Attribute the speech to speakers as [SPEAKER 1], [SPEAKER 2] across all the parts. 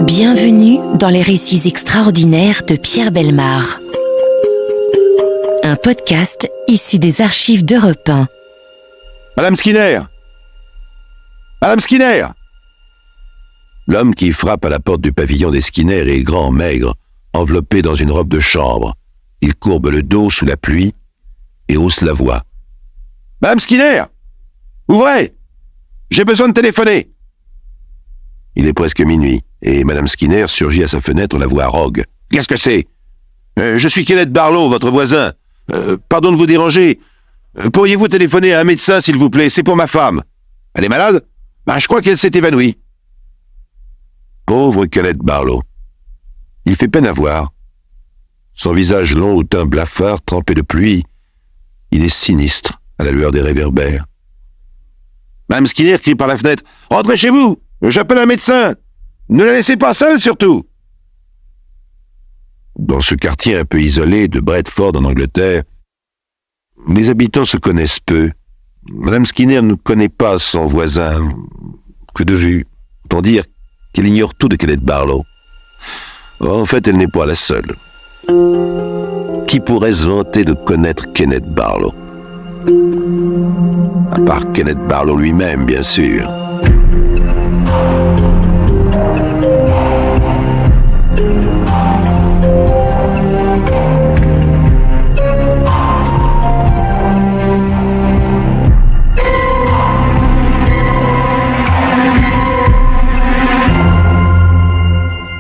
[SPEAKER 1] Bienvenue dans les récits extraordinaires de Pierre Bellemare. Un podcast issu des archives d'Europe 1.
[SPEAKER 2] Madame Skinner! Madame Skinner! L'homme qui frappe à la porte du pavillon des Skinner est grand, maigre, enveloppé dans une robe de chambre. Il courbe le dos sous la pluie et hausse la voix. « Madame Skinner! Ouvrez! J'ai besoin de téléphoner !» Il est presque minuit, et Madame Skinner surgit à sa fenêtre, la voix rogue. « Qu'est-ce que c'est ? Je suis Kenneth Barlow, votre voisin. Pardon de vous déranger. Pourriez-vous téléphoner à un médecin, s'il vous plaît ? C'est pour ma femme. Elle est malade ? Je crois qu'elle s'est évanouie. » Pauvre Kenneth Barlow. Il fait peine à voir. Son visage long au teint blafard, trempé de pluie, il est sinistre à la lueur des réverbères. Madame Skinner crie par la fenêtre. « Rentrez chez vous! J'appelle un médecin! Ne la laissez pas seule, surtout !» Dans ce quartier un peu isolé de Bradford, en Angleterre, les habitants se connaissent peu. Madame Skinner ne connaît pas son voisin, que de vue. Autant dire qu'elle ignore tout de Kenneth Barlow. En fait, elle n'est pas la seule. Qui pourrait se vanter de connaître Kenneth Barlow ? À part Kenneth Barlow lui-même, bien sûr.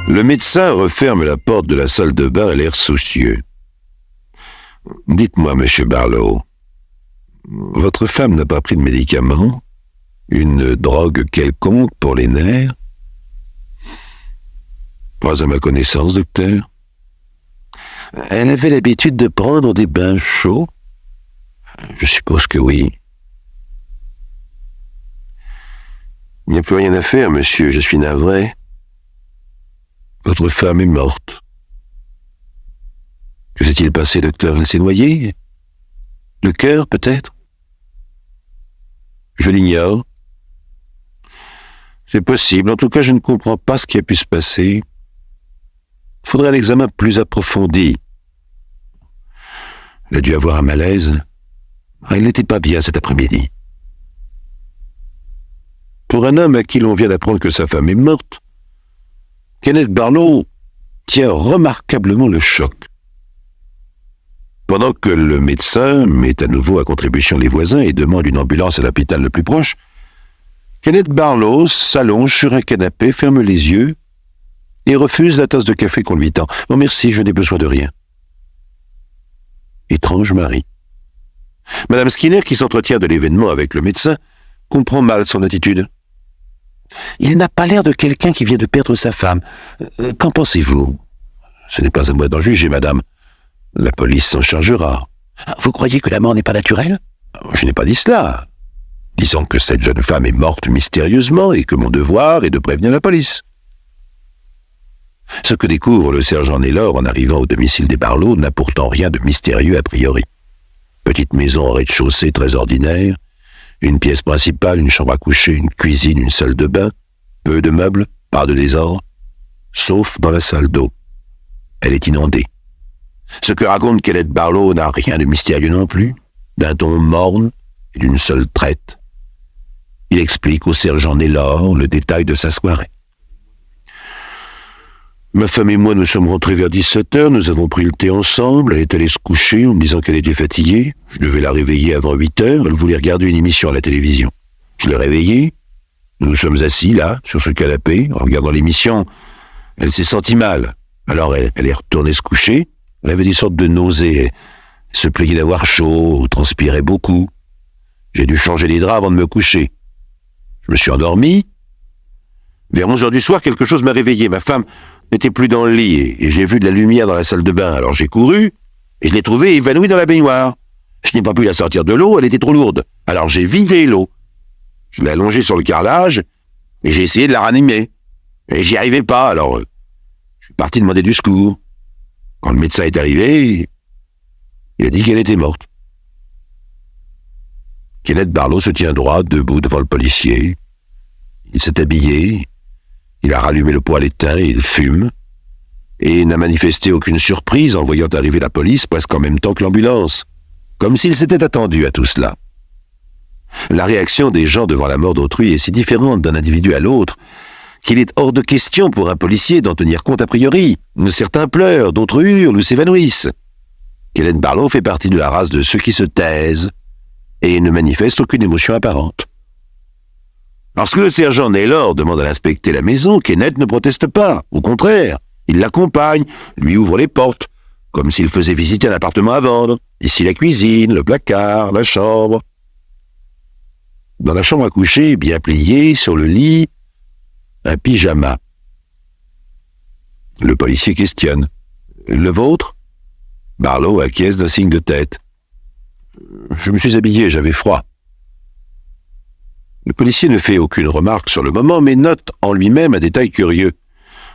[SPEAKER 2] Le médecin referme la porte de la salle de bain à l'air soucieux. « Dites-moi, monsieur Barlow, votre femme n'a pas pris de médicaments? Une drogue quelconque pour les nerfs? » ?»« Pas à ma connaissance, docteur. »« Elle avait l'habitude de prendre des bains chauds? » ?»« Je suppose que oui. »« Il n'y a plus rien à faire, monsieur, je suis navré. Votre femme est morte. » »« Que s'est-il passé, docteur? Elle s'est noyée? Le cœur, peut-être? » ?»« Je l'ignore. C'est possible. En tout cas, je ne comprends pas ce qui a pu se passer. Il faudrait un examen plus approfondi. Elle a dû avoir un malaise. Elle n'était pas bien cet après-midi. Pour un homme à qui l'on vient d'apprendre que sa femme est morte, Kenneth Barlow tient remarquablement le choc. Pendant que le médecin met à nouveau à contribution les voisins et demande une ambulance à l'hôpital le plus proche, Kenneth Barlow s'allonge sur un canapé, ferme les yeux et refuse la tasse de café qu'on lui tend. « Non merci, je n'ai besoin de rien. » Étrange mari. Madame Skinner, qui s'entretient de l'événement avec le médecin, comprend mal son attitude. « Il n'a pas l'air de quelqu'un qui vient de perdre sa femme. Qu'en pensez-vous ? » ?»« Ce n'est pas à moi d'en juger, madame. La police s'en chargera. »« Vous croyez que la mort n'est pas naturelle ? » ?»« Je n'ai pas dit cela. Disons que cette jeune femme est morte mystérieusement et que mon devoir est de prévenir la police. » Ce que découvre le sergent Naylor en arrivant au domicile des Barlow n'a pourtant rien de mystérieux a priori. Petite maison au rez-de-chaussée très ordinaire, une pièce principale, une chambre à coucher, une cuisine, une salle de bain, peu de meubles, pas de désordre, sauf dans la salle d'eau. Elle est inondée. Ce que raconte Kenneth Barlow n'a rien de mystérieux non plus, d'un ton morne et d'une seule traite. Il explique au sergent Naylor le détail de sa soirée. Ma femme et moi nous sommes rentrés vers 17h, nous avons pris le thé ensemble, elle est allée se coucher en me disant qu'elle était fatiguée. Je devais la réveiller avant 8h, elle voulait regarder une émission à la télévision. Je l'ai réveillée, nous nous sommes assis là, sur ce canapé, en regardant l'émission. Elle s'est sentie mal, alors elle est retournée se coucher, elle avait des sortes de nausées, elle se plaignait d'avoir chaud, transpirait beaucoup. J'ai dû changer les draps avant de me coucher. Je me suis endormi. Vers 11h du soir, quelque chose m'a réveillé, ma femme n'était plus dans le lit et j'ai vu de la lumière dans la salle de bain. Alors j'ai couru et je l'ai trouvée évanouie dans la baignoire. Je n'ai pas pu la sortir de l'eau, elle était trop lourde. Alors j'ai vidé l'eau. Je l'ai allongée sur le carrelage et j'ai essayé de la ranimer. Et j'y arrivais pas, alors je suis parti demander du secours. Quand le médecin est arrivé, il a dit qu'elle était morte. Kenneth Barlow se tient droit, debout devant le policier. Il s'est habillé. Il a rallumé le poêle éteint et il fume, et n'a manifesté aucune surprise en voyant arriver la police presque en même temps que l'ambulance, comme s'il s'était attendu à tout cela. La réaction des gens devant la mort d'autrui est si différente d'un individu à l'autre qu'il est hors de question pour un policier d'en tenir compte a priori. Certains pleurent, d'autres hurlent ou s'évanouissent. Kenneth Barlow fait partie de la race de ceux qui se taisent et ne manifestent aucune émotion apparente. Lorsque le sergent Naylor demande à l'inspecter la maison, Kenneth ne proteste pas. Au contraire, il l'accompagne, lui ouvre les portes, comme s'il faisait visiter un appartement à vendre. Ici la cuisine, le placard, la chambre. Dans la chambre à coucher, bien pliée, sur le lit, un pyjama. Le policier questionne. « Le vôtre ?» Barlow acquiesce d'un signe de tête. « Je me suis habillé, j'avais froid. » Le policier ne fait aucune remarque sur le moment, mais note en lui-même un détail curieux.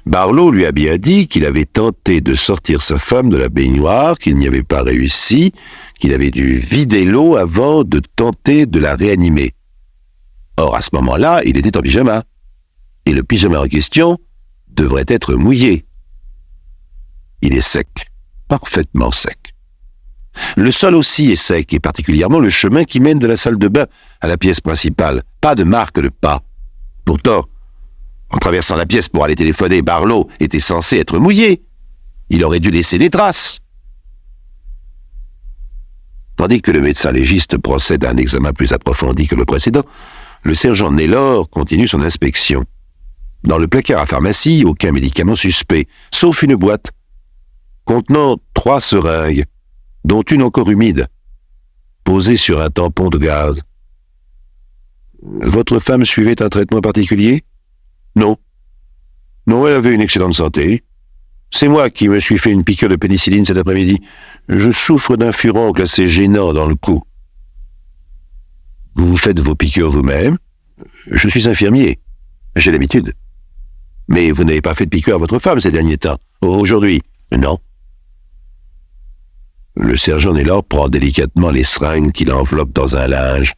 [SPEAKER 2] Barlow lui a bien dit qu'il avait tenté de sortir sa femme de la baignoire, qu'il n'y avait pas réussi, qu'il avait dû vider l'eau avant de tenter de la réanimer. Or, à ce moment-là, il était en pyjama. Et le pyjama en question devrait être mouillé. Il est sec, parfaitement sec. Le sol aussi est sec, et particulièrement le chemin qui mène de la salle de bain à la pièce principale. Pas de marque de pas. Pourtant, en traversant la pièce pour aller téléphoner, Barlow était censé être mouillé. Il aurait dû laisser des traces. Tandis que le médecin légiste procède à un examen plus approfondi que le précédent, le sergent Naylor continue son inspection. Dans le placard à pharmacie, aucun médicament suspect, sauf une boîte contenant 3 seringues, dont une encore humide, posée sur un tampon de gaz. Votre femme suivait un traitement particulier ? Non. Non, elle avait une excellente santé. C'est moi qui me suis fait une piqûre de pénicilline cet après-midi. Je souffre d'un furoncle assez gênant dans le cou. Vous vous faites vos piqûres vous-même ? Je suis infirmier. J'ai l'habitude. Mais vous n'avez pas fait de piqûre à votre femme ces derniers temps. Aujourd'hui ? Non. Le sergent Naylor prend délicatement les seringues qu'il enveloppe dans un linge.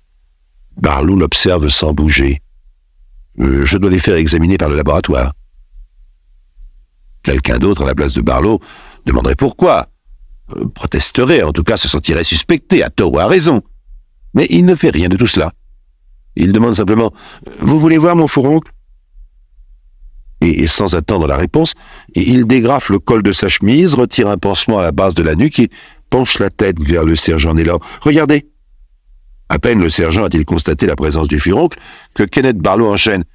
[SPEAKER 2] Barlow l'observe sans bouger. Je dois les faire examiner par le laboratoire. Quelqu'un d'autre à la place de Barlow demanderait pourquoi. Protesterait, en tout cas se sentirait suspecté, à tort ou à raison. Mais il ne fait rien de tout cela. Il demande simplement « Vous voulez voir mon furoncle ?» Et sans attendre la réponse, il dégrafe le col de sa chemise, retire un pansement à la base de la nuque et penche la tête vers le sergent Naylor. « Regardez !» À peine le sergent a-t-il constaté la présence du furoncle que Kenneth Barlow enchaîne.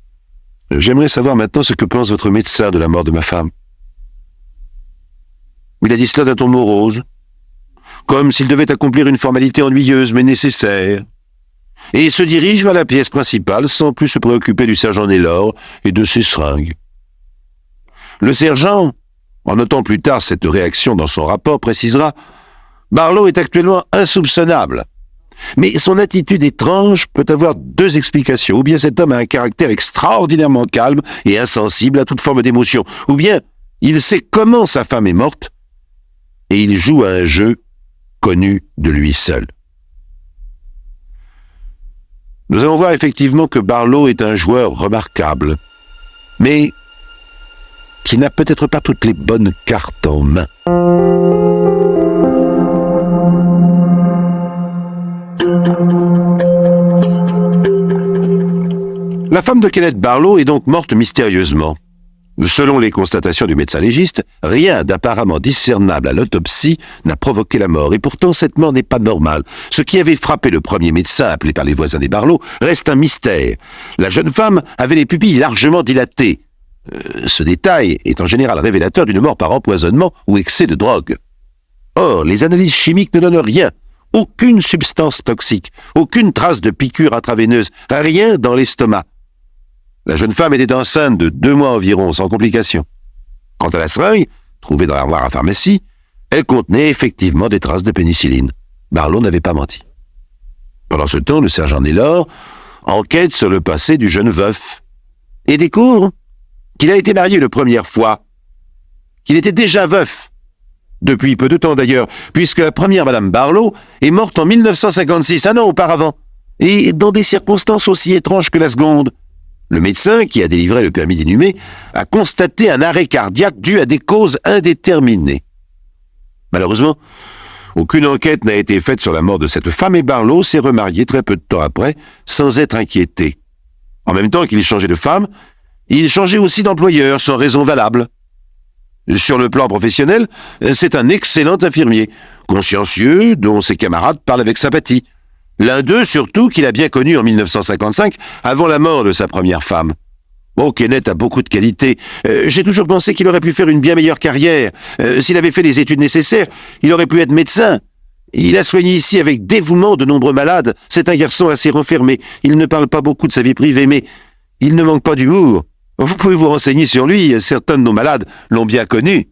[SPEAKER 2] « J'aimerais savoir maintenant ce que pense votre médecin de la mort de ma femme. » Il a dit cela d'un ton morose, comme s'il devait accomplir une formalité ennuyeuse mais nécessaire, et se dirige vers la pièce principale sans plus se préoccuper du sergent Naylor et de ses seringues. Le sergent, en notant plus tard cette réaction dans son rapport, précisera « Barlow est actuellement insoupçonnable. Mais son attitude étrange peut avoir 2 explications. Ou bien cet homme a un caractère extraordinairement calme et insensible à toute forme d'émotion, ou bien il sait comment sa femme est morte et il joue à un jeu connu de lui seul. » Nous allons voir effectivement que Barlow est un joueur remarquable, mais qui n'a peut-être pas toutes les bonnes cartes en main. La femme de Kenneth Barlow est donc morte mystérieusement. Selon les constatations du médecin légiste, rien d'apparemment discernable à l'autopsie n'a provoqué la mort, et pourtant cette mort n'est pas normale. Ce qui avait frappé le premier médecin, appelé par les voisins des Barlow, reste un mystère. La jeune femme avait les pupilles largement dilatées. Ce détail est en général révélateur d'une mort par empoisonnement ou excès de drogue. Or, les analyses chimiques ne donnent rien. Aucune substance toxique, aucune trace de piqûre intraveineuse, rien dans l'estomac. La jeune femme était enceinte de 2 mois environ, sans complications. Quant à la seringue, trouvée dans l'armoire à pharmacie, elle contenait effectivement des traces de pénicilline. Barlow n'avait pas menti. Pendant ce temps, le sergent Naylor enquête sur le passé du jeune veuf et découvre qu'il a été marié une première fois, qu'il était déjà veuf, depuis peu de temps d'ailleurs, puisque la première Madame Barlow est morte en 1956, un an auparavant, et dans des circonstances aussi étranges que la seconde. Le médecin, qui a délivré le permis d'inhumer, a constaté un arrêt cardiaque dû à des causes indéterminées. Malheureusement, aucune enquête n'a été faite sur la mort de cette femme et Barlow s'est remarié très peu de temps après, sans être inquiété. En même temps qu'il changeait de femme, il changeait aussi d'employeur, sans raison valable. Sur le plan professionnel, c'est un excellent infirmier, consciencieux, dont ses camarades parlent avec sympathie. L'un d'eux, surtout, qu'il a bien connu en 1955, avant la mort de sa première femme. Oh, Kenneth a beaucoup de qualités. J'ai toujours pensé qu'il aurait pu faire une bien meilleure carrière. S'il avait fait les études nécessaires, il aurait pu être médecin. Il a soigné ici avec dévouement de nombreux malades. C'est un garçon assez renfermé. Il ne parle pas beaucoup de sa vie privée, mais il ne manque pas d'humour. Vous pouvez vous renseigner sur lui. Certains de nos malades l'ont bien connu.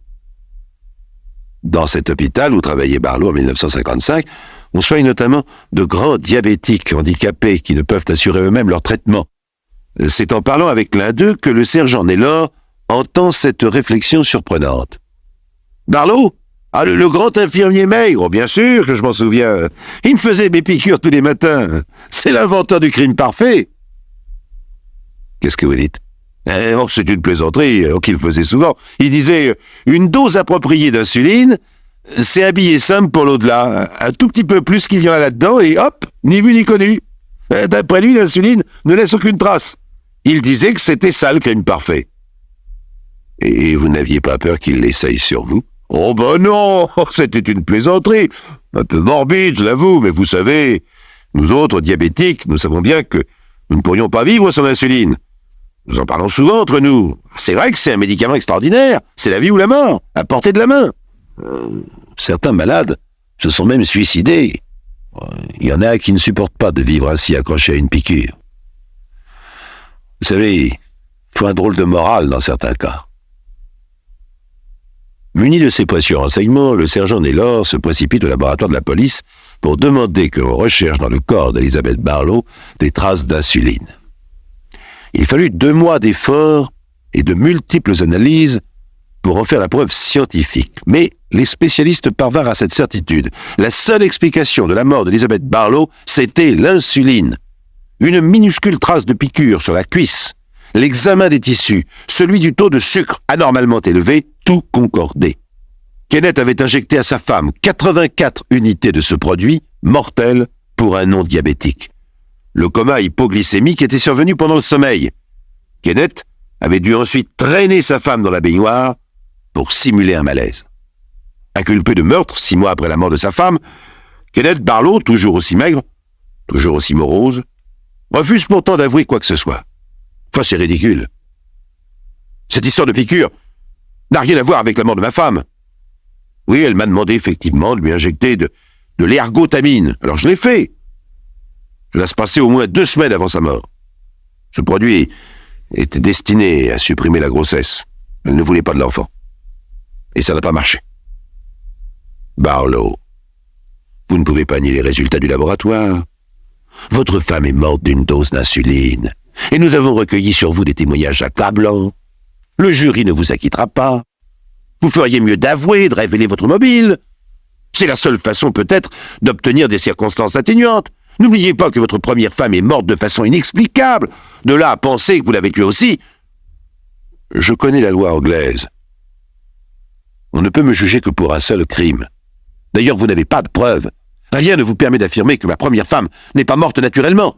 [SPEAKER 2] Dans cet hôpital où travaillait Barlow en 1955, on soigne notamment de grands diabétiques handicapés qui ne peuvent assurer eux-mêmes leur traitement. C'est en parlant avec l'un d'eux que le sergent Naylor entend cette réflexion surprenante. « Barlow ? Ah, le grand infirmier maigre, bien sûr que je m'en souviens. Il me faisait mes piqûres tous les matins. C'est l'inventeur du crime parfait. » Qu'est-ce que vous dites ? C'est une plaisanterie qu'il faisait souvent. Il disait « Une dose appropriée d'insuline, c'est un billet simple pour l'au-delà. Un tout petit peu plus qu'il y en a là-dedans et hop, ni vu ni connu. » D'après lui, l'insuline ne laisse aucune trace. Il disait que c'était ça le crime parfait. Et vous n'aviez pas peur qu'il l'essaye sur vous ? Oh ben non, c'était une plaisanterie. Un peu morbide, je l'avoue, mais vous savez, nous autres diabétiques, nous savons bien que nous ne pourrions pas vivre sans l'insuline. Nous en parlons souvent entre nous. C'est vrai que c'est un médicament extraordinaire. C'est la vie ou la mort, à portée de la main. Certains malades se sont même suicidés. Il y en a qui ne supportent pas de vivre ainsi accrochés à une piqûre. Vous savez, il faut un drôle de morale dans certains cas. Muni de ses précieux renseignements, le sergent Naylor se précipite au laboratoire de la police pour demander que l'on recherche dans le corps d'Elizabeth Barlow des traces d'insuline. Il fallut 2 mois d'efforts et de multiples analyses pour en faire la preuve scientifique. Mais les spécialistes parvinrent à cette certitude. La seule explication de la mort d'Elizabeth Barlow, c'était l'insuline. Une minuscule trace de piqûre sur la cuisse, l'examen des tissus, celui du taux de sucre anormalement élevé, tout concordait. Kenneth avait injecté à sa femme 84 unités de ce produit, mortel pour un non-diabétique. Le coma hypoglycémique était survenu pendant le sommeil. Kenneth avait dû ensuite traîner sa femme dans la baignoire pour simuler un malaise. Inculpé de meurtre 6 mois après la mort de sa femme, Kenneth Barlow, toujours aussi maigre, toujours aussi morose, refuse pourtant d'avouer quoi que ce soit. Enfin, c'est ridicule. Cette histoire de piqûre n'a rien à voir avec la mort de ma femme. Oui, elle m'a demandé effectivement de lui injecter de l'ergotamine. Alors je l'ai fait. Cela se passait au moins 2 semaines avant sa mort. Ce produit était destiné à supprimer la grossesse. Elle ne voulait pas de l'enfant. Et ça n'a pas marché. Barlow, vous ne pouvez pas nier les résultats du laboratoire. Votre femme est morte d'une dose d'insuline. Et nous avons recueilli sur vous des témoignages accablants. Le jury ne vous acquittera pas. Vous feriez mieux d'avouer, de révéler votre mobile. C'est la seule façon peut-être d'obtenir des circonstances atténuantes. N'oubliez pas que votre première femme est morte de façon inexplicable. De là à penser que vous l'avez tuée aussi. Je connais la loi anglaise. On ne peut me juger que pour un seul crime. D'ailleurs, vous n'avez pas de preuves. Rien ne vous permet d'affirmer que ma première femme n'est pas morte naturellement.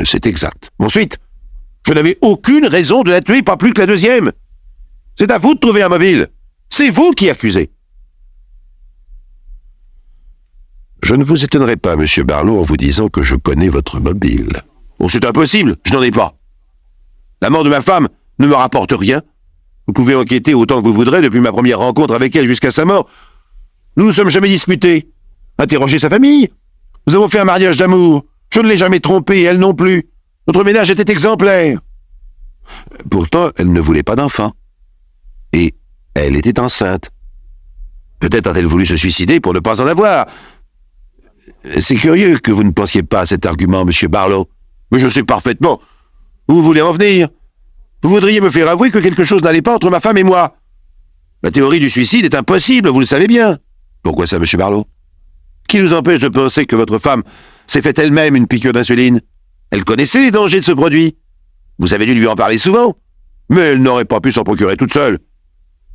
[SPEAKER 2] C'est exact. Ensuite, je n'avais aucune raison de la tuer, pas plus que la deuxième. C'est à vous de trouver un mobile. C'est vous qui accusez. Je ne vous étonnerai pas, monsieur Barlow, en vous disant que je connais votre mobile. Oh, c'est impossible, je n'en ai pas. La mort de ma femme ne me rapporte rien. Vous pouvez enquêter autant que vous voudrez depuis ma première rencontre avec elle jusqu'à sa mort. Nous ne sommes jamais disputés. Interrogez sa famille. Nous avons fait un mariage d'amour. Je ne l'ai jamais trompée, elle non plus. Notre ménage était exemplaire. Pourtant, elle ne voulait pas d'enfant. Et elle était enceinte. Peut-être a-t-elle voulu se suicider pour ne pas en avoir. C'est curieux que vous ne pensiez pas à cet argument, monsieur Barlow. Mais je sais parfaitement où vous voulez en venir. Vous voudriez me faire avouer que quelque chose n'allait pas entre ma femme et moi. La théorie du suicide est impossible, vous le savez bien. Pourquoi ça, monsieur Barlow? Qui nous empêche de penser que votre femme s'est faite elle-même une piqûre d'insuline? Elle connaissait les dangers de ce produit. Vous avez dû lui en parler souvent. Mais elle n'aurait pas pu s'en procurer toute seule.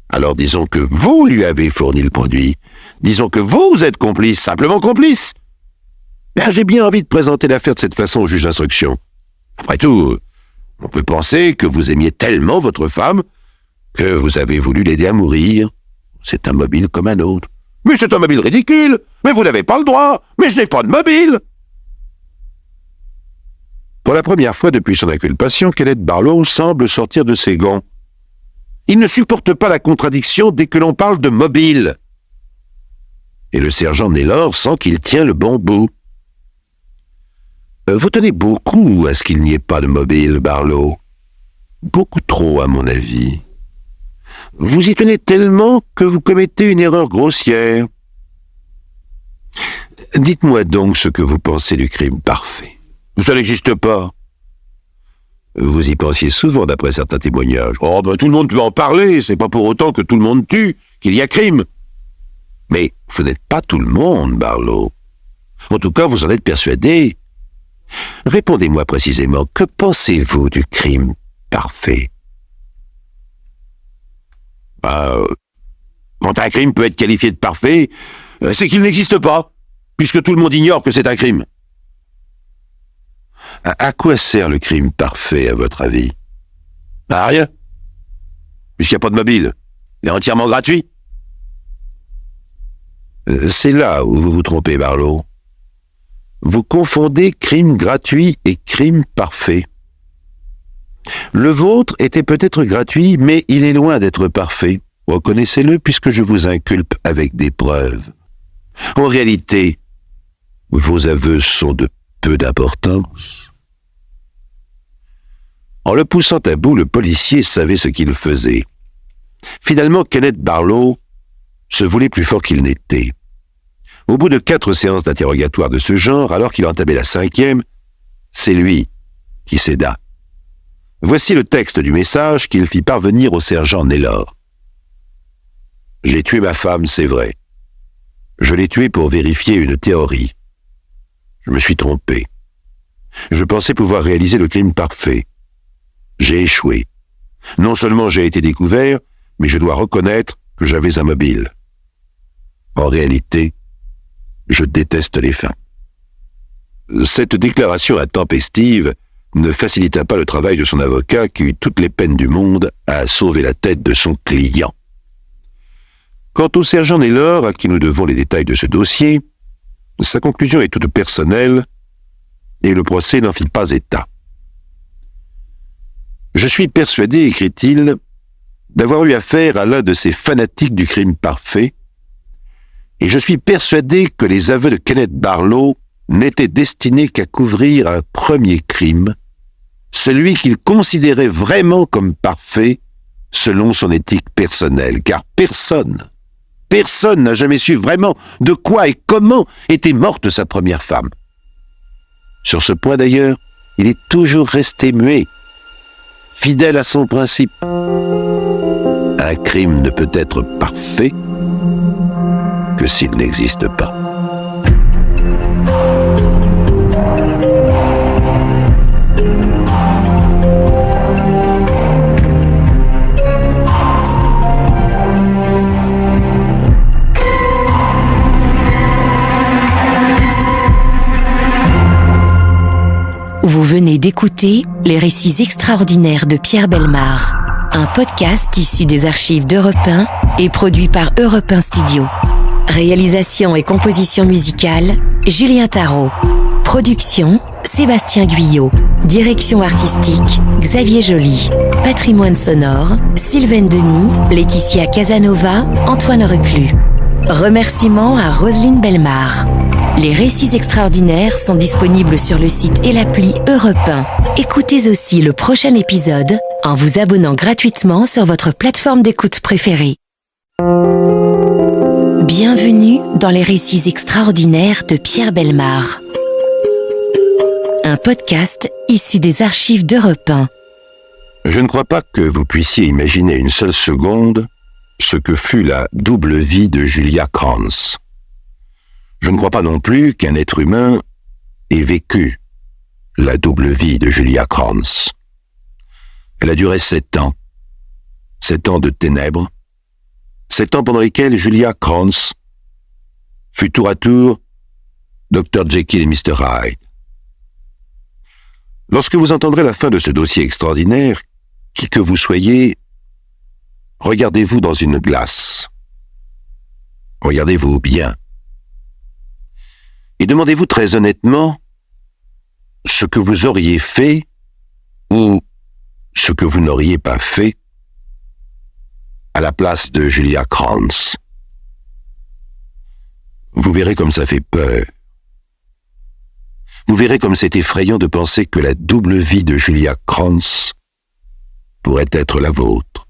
[SPEAKER 2] Alors disons que vous lui avez fourni le produit. Disons que vous êtes complice, simplement complice. Ben, j'ai bien envie de présenter l'affaire de cette façon au juge d'instruction. Après tout, on peut penser que vous aimiez tellement votre femme que vous avez voulu l'aider à mourir. C'est un mobile comme un autre. Mais c'est un mobile ridicule. Mais vous n'avez pas le droit. Mais je n'ai pas de mobile. Pour la première fois depuis son inculpation, Kenneth Barlow semble sortir de ses gonds. Il ne supporte pas la contradiction dès que l'on parle de mobile. Et le sergent Naylor sent qu'il tient le bon bout. Vous tenez beaucoup à ce qu'il n'y ait pas de mobile, Barlow. Beaucoup trop, à mon avis. Vous y tenez tellement que vous commettez une erreur grossière. Dites-moi donc ce que vous pensez du crime parfait. Ça n'existe pas. Vous y pensiez souvent d'après certains témoignages. Oh, ben tout le monde peut en parler, c'est pas pour autant que tout le monde tue, qu'il y a crime. Mais vous n'êtes pas tout le monde, Barlow. En tout cas, vous en êtes persuadé. Répondez-moi précisément, que pensez-vous du crime parfait? Quand un crime peut être qualifié de parfait, c'est qu'il n'existe pas, puisque tout le monde ignore que c'est un crime. À quoi sert le crime parfait, à votre avis? À rien. Puisqu'il n'y a pas de mobile. Il est entièrement gratuit. C'est là où vous vous trompez, Barlow. Vous confondez crime gratuit et crime parfait. Le vôtre était peut-être gratuit, mais il est loin d'être parfait. Reconnaissez-le puisque je vous inculpe avec des preuves. En réalité, vos aveux sont de peu d'importance. En le poussant à bout, le policier savait ce qu'il faisait. Finalement, Kenneth Barlow se voulait plus fort qu'il n'était. Au bout de 4 séances d'interrogatoire de ce genre, alors qu'il entamait la 5e, c'est lui qui céda. Voici le texte du message qu'il fit parvenir au sergent Naylor. « J'ai tué ma femme, c'est vrai. Je l'ai tuée pour vérifier une théorie. Je me suis trompé. Je pensais pouvoir réaliser le crime parfait. J'ai échoué. Non seulement j'ai été découvert, mais je dois reconnaître que j'avais un mobile. En réalité, je déteste les femmes. » Cette déclaration intempestive ne facilita pas le travail de son avocat qui eut toutes les peines du monde à sauver la tête de son client. Quant au sergent Naylor, à qui nous devons les détails de ce dossier, sa conclusion est toute personnelle et le procès n'en fit pas état. « Je suis persuadé, écrit-il, d'avoir eu affaire à l'un de ces fanatiques du crime parfait, et je suis persuadé que les aveux de Kenneth Barlow n'étaient destinés qu'à couvrir un premier crime, celui qu'il considérait vraiment comme parfait selon son éthique personnelle, car personne n'a jamais su vraiment de quoi et comment était morte sa première femme. Sur ce point d'ailleurs, il est toujours resté muet, fidèle à son principe. Un crime ne peut être parfait que s'il n'existe pas.
[SPEAKER 1] Vous venez d'écouter Les récits extraordinaires de Pierre Bellemare, un podcast issu des archives d'Europe 1 et produit par Europe 1 Studio. Réalisation et composition musicale, Julien Tarot. Production, Sébastien Guyot. Direction artistique, Xavier Joly. Patrimoine sonore, Sylvaine Denis, Laetitia Casanova, Antoine Reclus. Remerciements à Roselyne Bellemare. Les récits extraordinaires sont disponibles sur le site et l'appli Europe 1. Écoutez aussi le prochain épisode en vous abonnant gratuitement sur votre plateforme d'écoute préférée. Bienvenue dans les récits extraordinaires de Pierre Bellemare. Un podcast issu des archives d'Europe 1.
[SPEAKER 2] Je ne crois pas que vous puissiez imaginer une seule seconde ce que fut la double vie de Julia Krantz. Je ne crois pas non plus qu'un être humain ait vécu la double vie de Julia Krantz. Elle a duré 7 ans. 7 ans de ténèbres. 7 ans pendant lesquels Julia Krantz fut tour à tour Dr. Jekyll et Mr. Hyde. Lorsque vous entendrez la fin de ce dossier extraordinaire, qui que vous soyez, regardez-vous dans une glace. Regardez-vous bien. Et demandez-vous très honnêtement ce que vous auriez fait ou ce que vous n'auriez pas fait à la place de Julia Krantz. Vous verrez comme ça fait peur. Vous verrez comme c'est effrayant de penser que la double vie de Julia Krantz pourrait être la vôtre.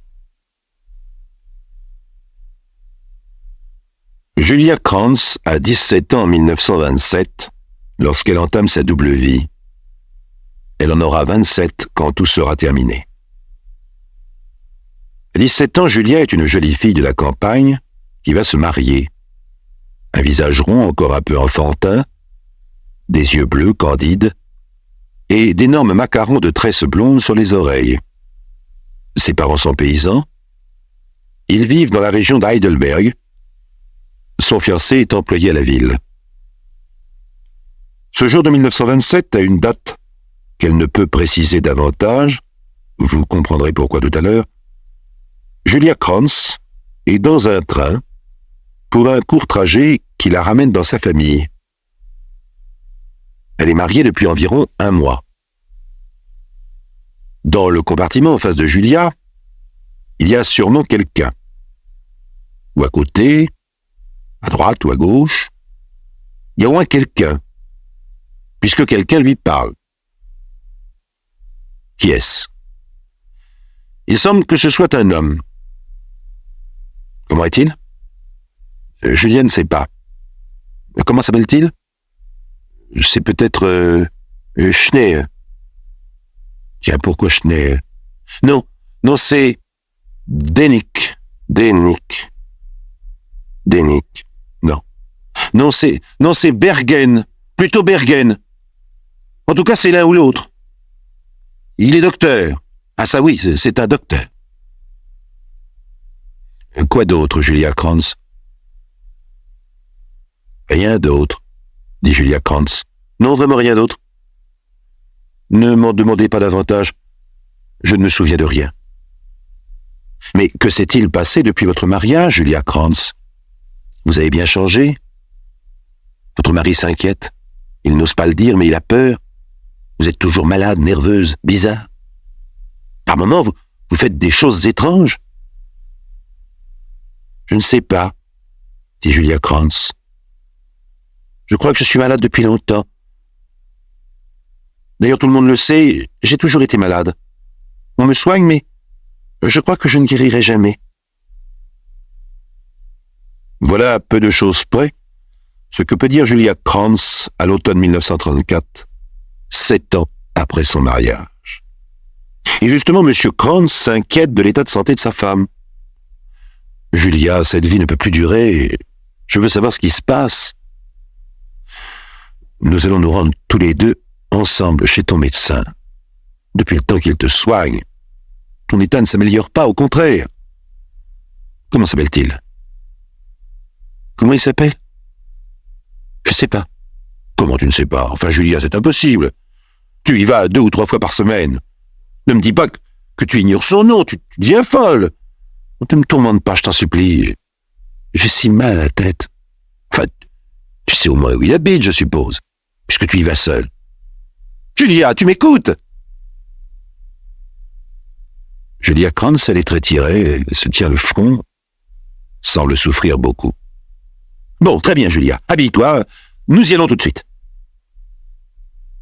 [SPEAKER 2] Julia Krantz a 17 ans en 1927 lorsqu'elle entame sa double vie. Elle en aura 27 quand tout sera terminé. À 17 ans, Julia est une jolie fille de la campagne qui va se marier. Un visage rond encore un peu enfantin, des yeux bleus candides et d'énormes macarons de tresses blondes sur les oreilles. Ses parents sont paysans. Ils vivent dans la région d'Heidelberg. Son fiancé est employé à la ville. Ce jour de 1927 a une date qu'elle ne peut préciser davantage. Vous comprendrez pourquoi tout à l'heure. Julia Krantz est dans un train pour un court trajet qui la ramène dans sa famille. Elle est mariée depuis environ 1 mois. Dans le compartiment en face de Julia, il y a sûrement quelqu'un. Ou à côté, à droite ou à gauche, il y a au moins quelqu'un, puisque quelqu'un lui parle. Qui est-ce? Il semble que ce soit un homme. Comment est-il? Julia ne sait pas. Comment s'appelle-t-il? C'est peut-être Schnee. Tiens, pourquoi Schnee? Non, c'est Denik. Non, c'est Bergen. Plutôt Bergen. En tout cas, c'est l'un ou l'autre. Il est docteur. Ah ça oui, c'est un docteur. Quoi d'autre, Julia Krantz? Rien d'autre, dit Julia Krantz. Non, vraiment rien d'autre. Ne m'en demandez pas davantage. Je ne me souviens de rien. Mais que s'est-il passé depuis votre mariage, Julia Krantz? Vous avez bien changé? Votre mari s'inquiète. Il n'ose pas le dire, mais il a peur. Vous êtes toujours malade, nerveuse, bizarre. Par moments, vous faites des choses étranges. Je ne sais pas, dit Julia Krantz. Je crois que je suis malade depuis longtemps. D'ailleurs, tout le monde le sait, j'ai toujours été malade. On me soigne, mais je crois que je ne guérirai jamais. Voilà, peu de choses près, ce que peut dire Julia Krantz à l'automne 1934, 7 ans après son mariage. Et justement, M. Krantz s'inquiète de l'état de santé de sa femme. Julia, cette vie ne peut plus durer. Je veux savoir ce qui se passe. Nous allons nous rendre tous les deux ensemble chez ton médecin. Depuis le temps qu'il te soigne, ton état ne s'améliore pas, au contraire. Comment s'appelle-t-il? Comment il s'appelle? Je sais pas. Comment tu ne sais pas? Enfin, Julia, c'est impossible. Tu y vas 2 ou 3 fois par semaine. Ne me dis pas que tu ignores son nom, tu deviens folle. Ne me tourmente pas, je t'en supplie. J'ai si mal à la tête. Enfin, tu sais au moins où il habite, je suppose, puisque tu y vas seul. Julia, tu m'écoutes? Julia Krantz, elle est très tirée, elle se tient le front, semble souffrir beaucoup. Bon, très bien, Julia, habille-toi, nous y allons tout de suite.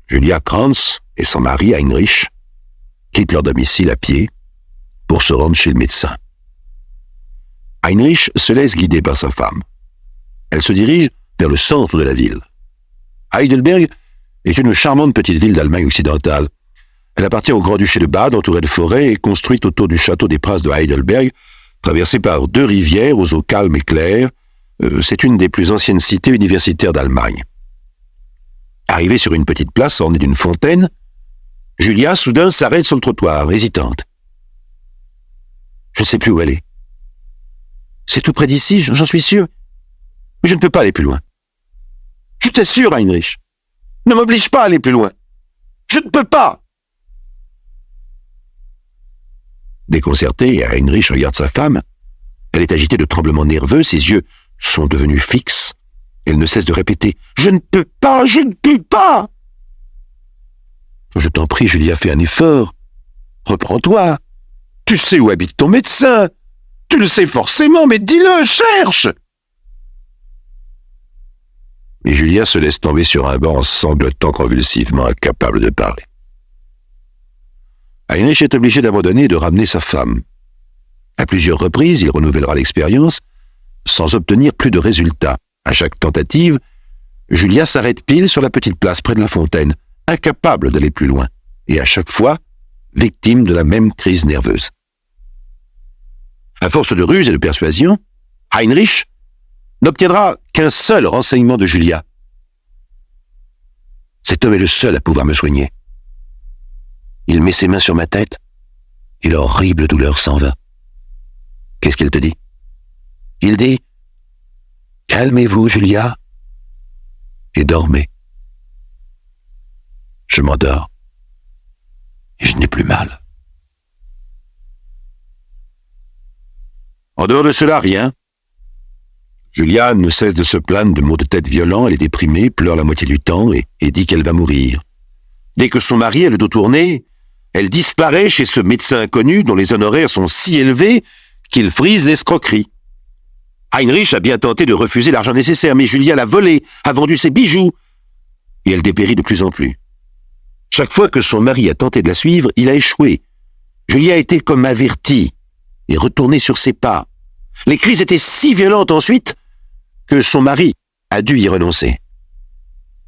[SPEAKER 2] Julia Krantz et son mari, Heinrich, quittent leur domicile à pied pour se rendre chez le médecin. Heinrich se laisse guider par sa femme. Elle se dirige vers le centre de la ville. Heidelberg est une charmante petite ville d'Allemagne occidentale. Elle appartient au Grand-Duché de Bade, entourée de forêts et construite autour du château des princes de Heidelberg, traversée par 2 rivières aux eaux calmes et claires. C'est une des plus anciennes cités universitaires d'Allemagne. Arrivée sur une petite place ornée d'une fontaine, Julia, soudain, s'arrête sur le trottoir, hésitante. Je ne sais plus où elle est. C'est tout près d'ici, j'en suis sûr. Mais je ne peux pas aller plus loin. Je t'assure, Heinrich. Ne m'oblige pas à aller plus loin. Je ne peux pas. Déconcerté, Heinrich regarde sa femme. Elle est agitée de tremblements nerveux, ses yeux sont devenus fixes. Elle ne cesse de répéter « Je ne peux pas, je ne peux pas !» Je t'en prie, Julia, fais un effort. Reprends-toi. Tu sais où habite ton médecin. Tu le sais forcément, mais dis-le, cherche. Et Julia se laisse tomber sur un banc en sanglotant convulsivement, incapable de parler. Heinrich est obligé d'abandonner et de ramener sa femme. À plusieurs reprises, il renouvellera l'expérience sans obtenir plus de résultats. À chaque tentative, Julia s'arrête pile sur la petite place près de la fontaine, incapable d'aller plus loin, et à chaque fois, victime de la même crise nerveuse. À force de ruse et de persuasion, Heinrich n'obtiendra qu'un seul renseignement de Julia. Cet homme est le seul à pouvoir me soigner. Il met ses mains sur ma tête et l'horrible douleur s'en va. Qu'est-ce qu'il te dit? Il dit « Calmez-vous, Julia, et dormez. » Je m'endors et je n'ai plus mal. En dehors de cela, rien. Julia ne cesse de se plaindre de maux de tête violents, elle est déprimée, pleure la moitié du temps et dit qu'elle va mourir. Dès que son mari a le dos tourné, elle disparaît chez ce médecin inconnu dont les honoraires sont si élevés qu'il frise l'escroquerie. Heinrich a bien tenté de refuser l'argent nécessaire, mais Julia l'a volé, a vendu ses bijoux, et elle dépérit de plus en plus. Chaque fois que son mari a tenté de la suivre, il a échoué. Julia a été comme avertie et retournée sur ses pas. Les crises étaient si violentes ensuite que son mari a dû y renoncer.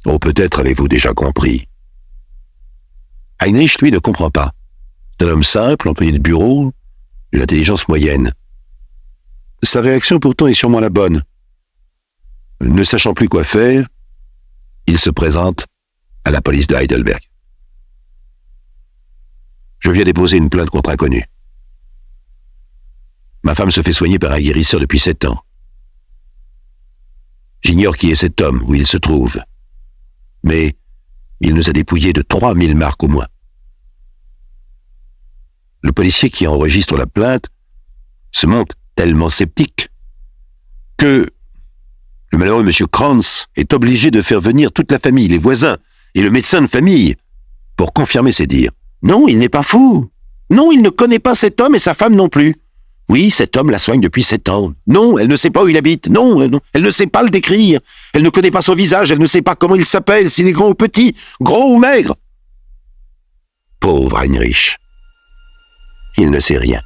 [SPEAKER 2] Oh, peut-être avez-vous déjà compris. Heinrich, lui, ne comprend pas. C'est un homme simple, employé de bureau, d'une intelligence moyenne. Sa réaction pourtant est sûrement la bonne. Ne sachant plus quoi faire, il se présente à la police de Heidelberg. Je viens déposer une plainte contre inconnu. Ma femme se fait soigner par un guérisseur depuis 7 ans. J'ignore qui est cet homme, où il se trouve. Mais il nous a dépouillés de 3000 marks au moins. Le policier qui enregistre la plainte se montre tellement sceptique que le malheureux monsieur Kranz est obligé de faire venir toute la famille, les voisins et le médecin de famille pour confirmer ses dires. Non, il n'est pas fou. Non, il ne connaît pas cet homme et sa femme non plus. Oui, cet homme la soigne depuis 7 ans. Non, elle ne sait pas où il habite. Non, elle ne sait pas le décrire. Elle ne connaît pas son visage. Elle ne sait pas comment il s'appelle, s'il est grand ou petit, gros ou maigre. Pauvre Heinrich. Il ne sait rien.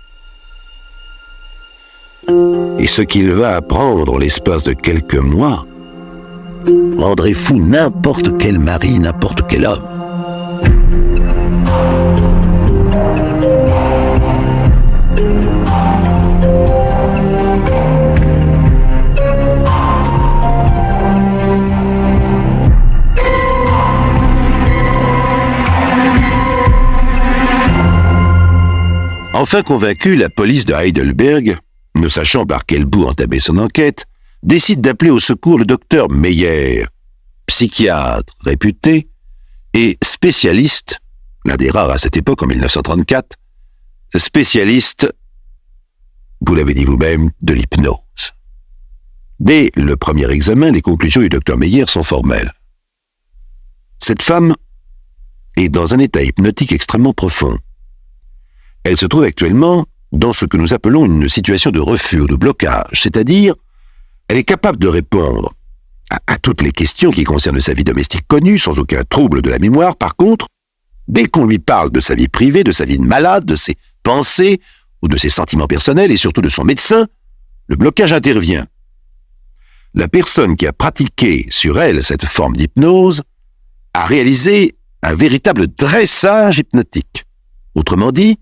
[SPEAKER 2] Et ce qu'il va apprendre l'espace de quelques mois rendrait fou n'importe quel mari, n'importe quel homme. Enfin convaincue, la police de Heidelberg, ne sachant par quel bout entamer son enquête, décide d'appeler au secours le docteur Meyer, psychiatre réputé et spécialiste, l'un des rares à cette époque en 1934, spécialiste, vous l'avez dit vous-même, de l'hypnose. Dès le premier examen, les conclusions du docteur Meyer sont formelles. Cette femme est dans un état hypnotique extrêmement profond. Elle se trouve actuellement dans ce que nous appelons une situation de refus ou de blocage, c'est-à-dire elle est capable de répondre à toutes les questions qui concernent sa vie domestique connue, sans aucun trouble de la mémoire. Par contre, dès qu'on lui parle de sa vie privée, de sa vie de malade, de ses pensées ou de ses sentiments personnels et surtout de son médecin, le blocage intervient. La personne qui a pratiqué sur elle cette forme d'hypnose a réalisé un véritable dressage hypnotique. Autrement dit,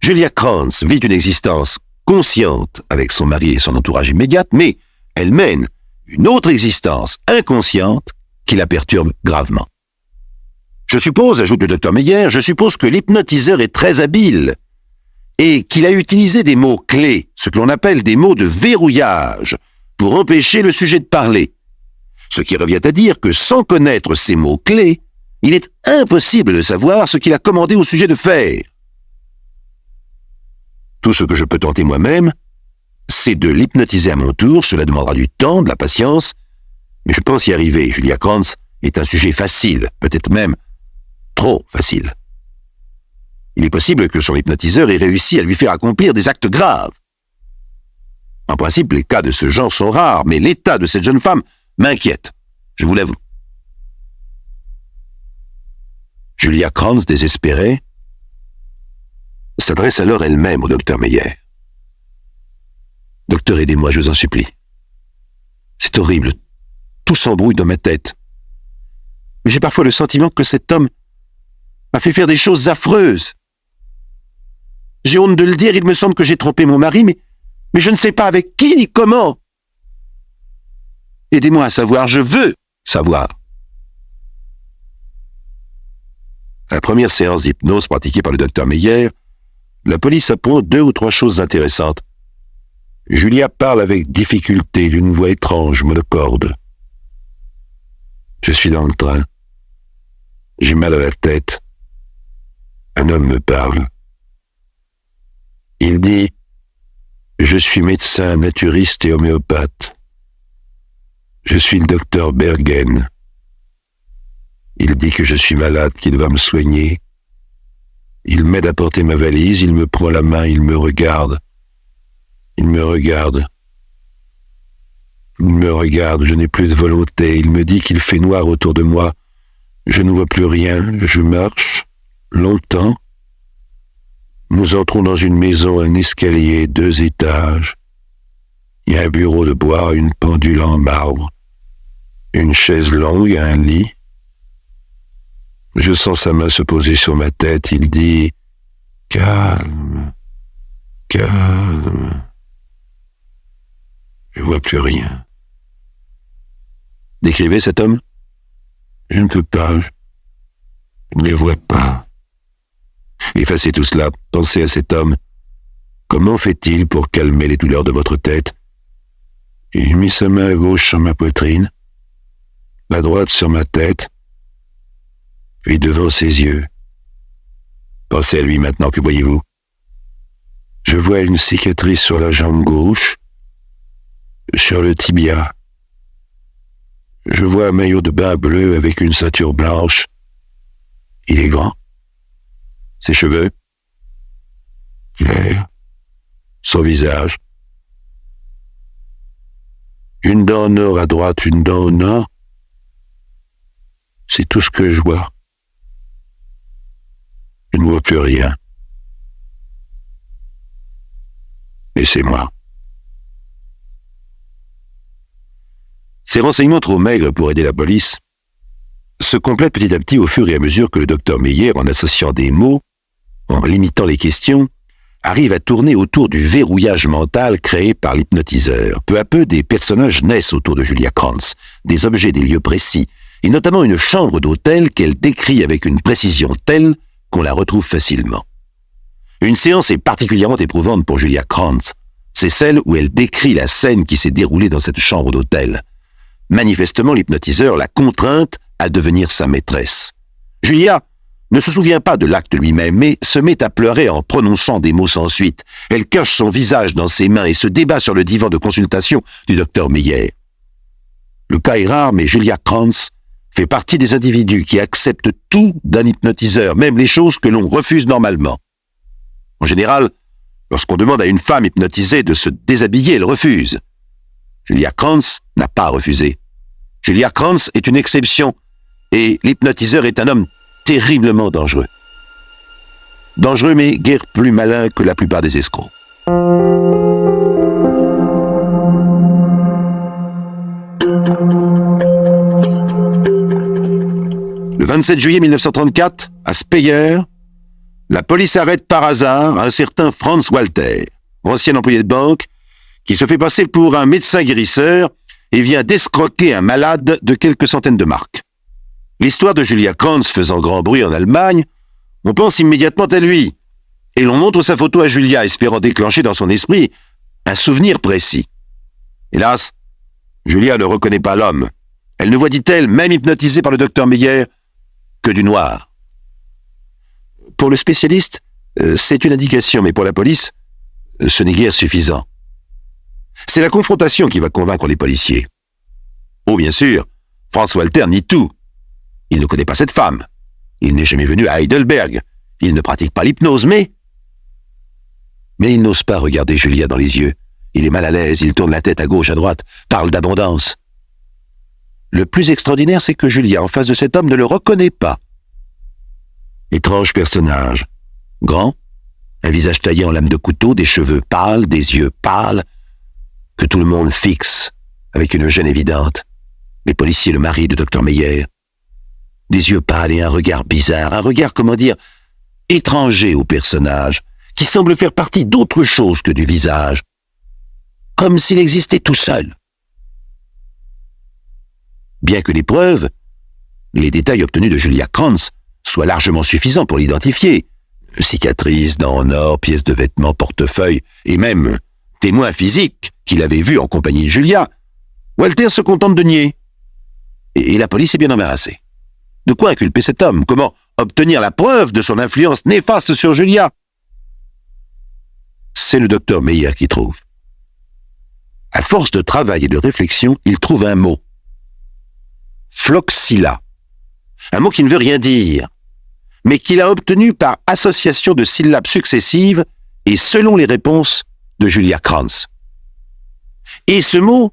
[SPEAKER 2] Julia Kranz vit une existence consciente avec son mari et son entourage immédiat, mais elle mène une autre existence inconsciente qui la perturbe gravement. Je suppose, ajoute le docteur Meyer, je suppose que l'hypnotiseur est très habile, et qu'il a utilisé des mots clés, ce que l'on appelle des mots de verrouillage, pour empêcher le sujet de parler. Ce qui revient à dire que sans connaître ces mots clés, il est impossible de savoir ce qu'il a commandé au sujet de faire. Tout ce que je peux tenter moi-même, c'est de l'hypnotiser à mon tour. Cela demandera du temps, de la patience, mais je pense y arriver. Julia Krantz est un sujet facile, peut-être même trop facile. Il est possible que son hypnotiseur ait réussi à lui faire accomplir des actes graves. En principe, les cas de ce genre sont rares, mais l'état de cette jeune femme m'inquiète, je vous l'avoue. Julia Krantz, désespérée, s'adresse alors elle-même au docteur Meyer. « Docteur, aidez-moi, je vous en supplie. C'est horrible, tout s'embrouille dans ma tête. Mais j'ai parfois le sentiment que cet homme m'a fait faire des choses affreuses. J'ai honte de le dire, il me semble que j'ai trompé mon mari, mais je ne sais pas avec qui ni comment. Aidez-moi à savoir, je veux savoir. » À la première séance d'hypnose pratiquée par le docteur Meyer, la police apprend 2 ou 3 choses intéressantes. Julia parle avec difficulté, d'une voix étrange, monocorde. Je suis dans le train. J'ai mal à la tête. Un homme me parle. Il dit « Je suis médecin, naturiste et homéopathe. Je suis le docteur Bergen. Il dit que je suis malade, qu'il va me soigner. Il m'aide à porter ma valise, il me prend la main, il me regarde. Il me regarde. Il me regarde, je n'ai plus de volonté. Il me dit qu'il fait noir autour de moi. Je ne vois plus rien, je marche longtemps. Nous entrons dans une maison, un escalier, 2 étages. Il y a un bureau de bois, une pendule en marbre, une chaise longue, un lit. Je sens sa main se poser sur ma tête. Il dit « Calme, calme. » Je vois plus rien. Décrivez cet homme. Je ne peux pas. Je ne le vois pas. Effacez tout cela. Pensez à cet homme. Comment fait-il pour calmer les douleurs de votre tête? Il mit sa main à gauche sur ma poitrine, la droite sur ma tête, puis devant ses yeux. Pensez à lui maintenant, que voyez-vous? Je vois une cicatrice sur la jambe gauche, sur le tibia. Je vois un maillot de bain bleu avec une ceinture blanche. Il est grand. Ses cheveux, clairs. Son visage. Une dent au nord à droite, une dent au nord. C'est tout ce que je vois. Je ne vois plus rien. Et c'est moi. Ces renseignements trop maigres pour aider la police se complètent petit à petit au fur et à mesure que le docteur Meyer, en associant des mots, en limitant les questions, arrive à tourner autour du verrouillage mental créé par l'hypnotiseur. Peu à peu, des personnages naissent autour de Julia Krantz, des objets, des lieux précis, et notamment une chambre d'hôtel qu'elle décrit avec une précision telle qu'on la retrouve facilement. Une séance est particulièrement éprouvante pour Julia Krantz. C'est celle où elle décrit la scène qui s'est déroulée dans cette chambre d'hôtel. Manifestement, l'hypnotiseur l'a contrainte à devenir sa maîtresse. Julia ne se souvient pas de l'acte lui-même, mais se met à pleurer en prononçant des mots sans suite. Elle cache son visage dans ses mains et se débat sur le divan de consultation du docteur Meyer. Le cas est rare, mais Julia Krantz fait partie des individus qui acceptent tout d'un hypnotiseur, même les choses que l'on refuse normalement. En général, lorsqu'on demande à une femme hypnotisée de se déshabiller, elle refuse. Julia Krantz n'a pas refusé. Julia Krantz est une exception, et l'hypnotiseur est un homme terriblement dangereux. Dangereux, mais guère plus malin que la plupart des escrocs. Le 27 juillet 1934, à Speyer, la police arrête par hasard un certain Franz Walter, ancien employé de banque, qui se fait passer pour un médecin guérisseur et vient d'escroquer un malade de quelques centaines de marks. L'histoire de Julia Krantz faisant grand bruit en Allemagne, on pense immédiatement à lui. et l'on montre sa photo à Julia, espérant déclencher dans son esprit un souvenir précis. Hélas, Julia ne reconnaît pas l'homme. Elle ne voit, dit-elle, même hypnotisée par le docteur Meyer, que du noir. Pour le spécialiste, c'est une indication, mais pour la police, ce n'est guère suffisant. C'est la confrontation qui va convaincre les policiers. Oh, bien sûr, Franz Walter nie tout. Il ne connaît pas cette femme. Il n'est jamais venu à Heidelberg. Il ne pratique pas l'hypnose, mais il n'ose pas regarder Julia dans les yeux. Il est mal à l'aise, il tourne la tête à gauche, à droite, parle d'abondance. Le plus extraordinaire, c'est que Julia, en face de cet homme, ne le reconnaît pas. Étrange personnage. Grand, un visage taillé en lame de couteau, des cheveux pâles, des yeux pâles, que tout le monde fixe, avec une gêne évidente. Les policiers, le mari de Dr Meyer. Des yeux pâles et un regard bizarre, un regard, comment dire, étranger au personnage, qui semble faire partie d'autre chose que du visage, comme s'il existait tout seul. Bien que les preuves, les détails obtenus de Julia Kranz, soient largement suffisants pour l'identifier, cicatrices, dents en or, pièces de vêtements, portefeuille, et même témoins physiques qu'il avait vus en compagnie de Julia, Walter se contente de nier. Et la police est bien embarrassée. De quoi inculper cet homme? Comment obtenir la preuve de son influence néfaste sur Julia? C'est le docteur Meyer qui trouve. À force de travail et de réflexion, il trouve un mot. Floxila. Un mot qui ne veut rien dire, mais qu'il a obtenu par association de syllabes successives et selon les réponses de Julia Kranz. Et ce mot,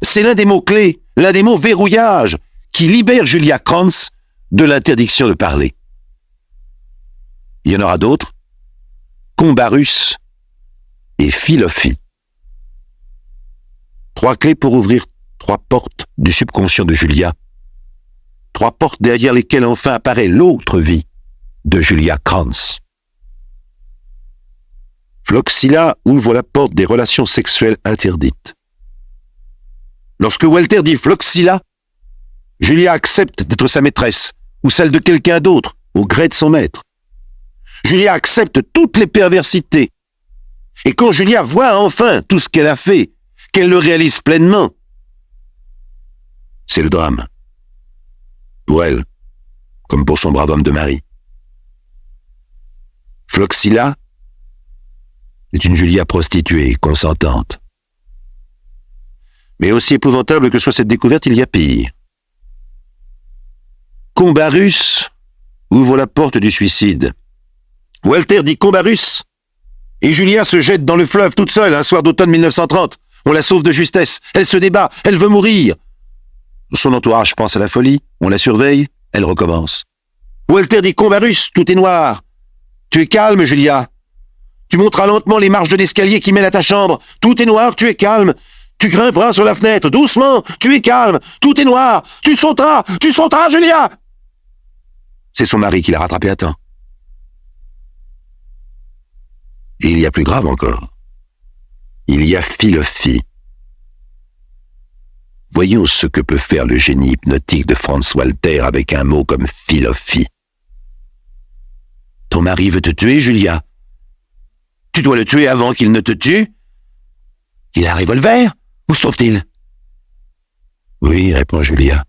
[SPEAKER 2] c'est l'un des mots-clés, l'un des mots verrouillage qui libère Julia Kranz de l'interdiction de parler. Il y en aura d'autres. Combarus et Philophie. 3 clés pour ouvrir 3 portes du subconscient de Julia. 3 portes derrière lesquelles enfin apparaît l'autre vie de Julia Kranz. Floxila ouvre la porte des relations sexuelles interdites. Lorsque Walter dit Floxila, Julia accepte d'être sa maîtresse ou celle de quelqu'un d'autre au gré de son maître. Julia accepte toutes les perversités. Et quand Julia voit enfin tout ce qu'elle a fait, qu'elle le réalise pleinement, c'est le drame. Pour elle, comme pour son brave homme de mari. Floxila est une Julia prostituée, consentante. Mais aussi épouvantable que soit cette découverte, il y a pire. Combarus ouvre la porte du suicide. Walter dit Combarus, et Julia se jette dans le fleuve toute seule un soir d'automne 1930. On la sauve de justesse, elle se débat, elle veut mourir. Son entourage pense à la folie, on la surveille, elle recommence. Walter dit Combarus, tout est noir. Tu es calme, Julia. Tu monteras lentement les marches de l'escalier qui mènent à ta chambre. Tout est noir, tu es calme. Tu grimperas sur la fenêtre, doucement, tu es calme. Tout est noir, tu sauteras, Julia. C'est son mari qui l'a rattrapé à temps. Et il y a plus grave encore. Il y a Philophie. Voyons ce que peut faire le génie hypnotique de Franz Walter avec un mot comme Philophie. Ton mari veut te tuer, Julia. Tu dois le tuer avant qu'il ne te tue. Il a un revolver? Où se trouve-t-il? Oui, répond Julia.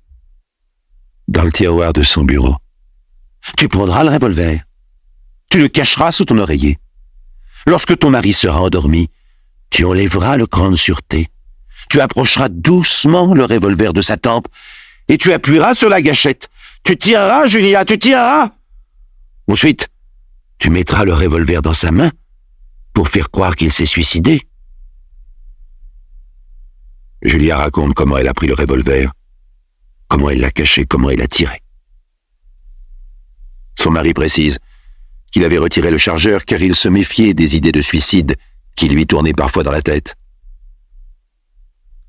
[SPEAKER 2] Dans le tiroir de son bureau. Tu prendras le revolver. Tu le cacheras sous ton oreiller. Lorsque ton mari sera endormi, tu enlèveras le cran de sûreté. Tu approcheras doucement le revolver de sa tempe et tu appuieras sur la gâchette. Tu tireras, Julia, tu tireras. Ensuite, tu mettras le revolver dans sa main pour faire croire qu'il s'est suicidé. Julia raconte comment elle a pris le revolver, comment elle l'a caché, comment elle l'a tiré. Son mari précise qu'il avait retiré le chargeur car il se méfiait des idées de suicide qui lui tournaient parfois dans la tête.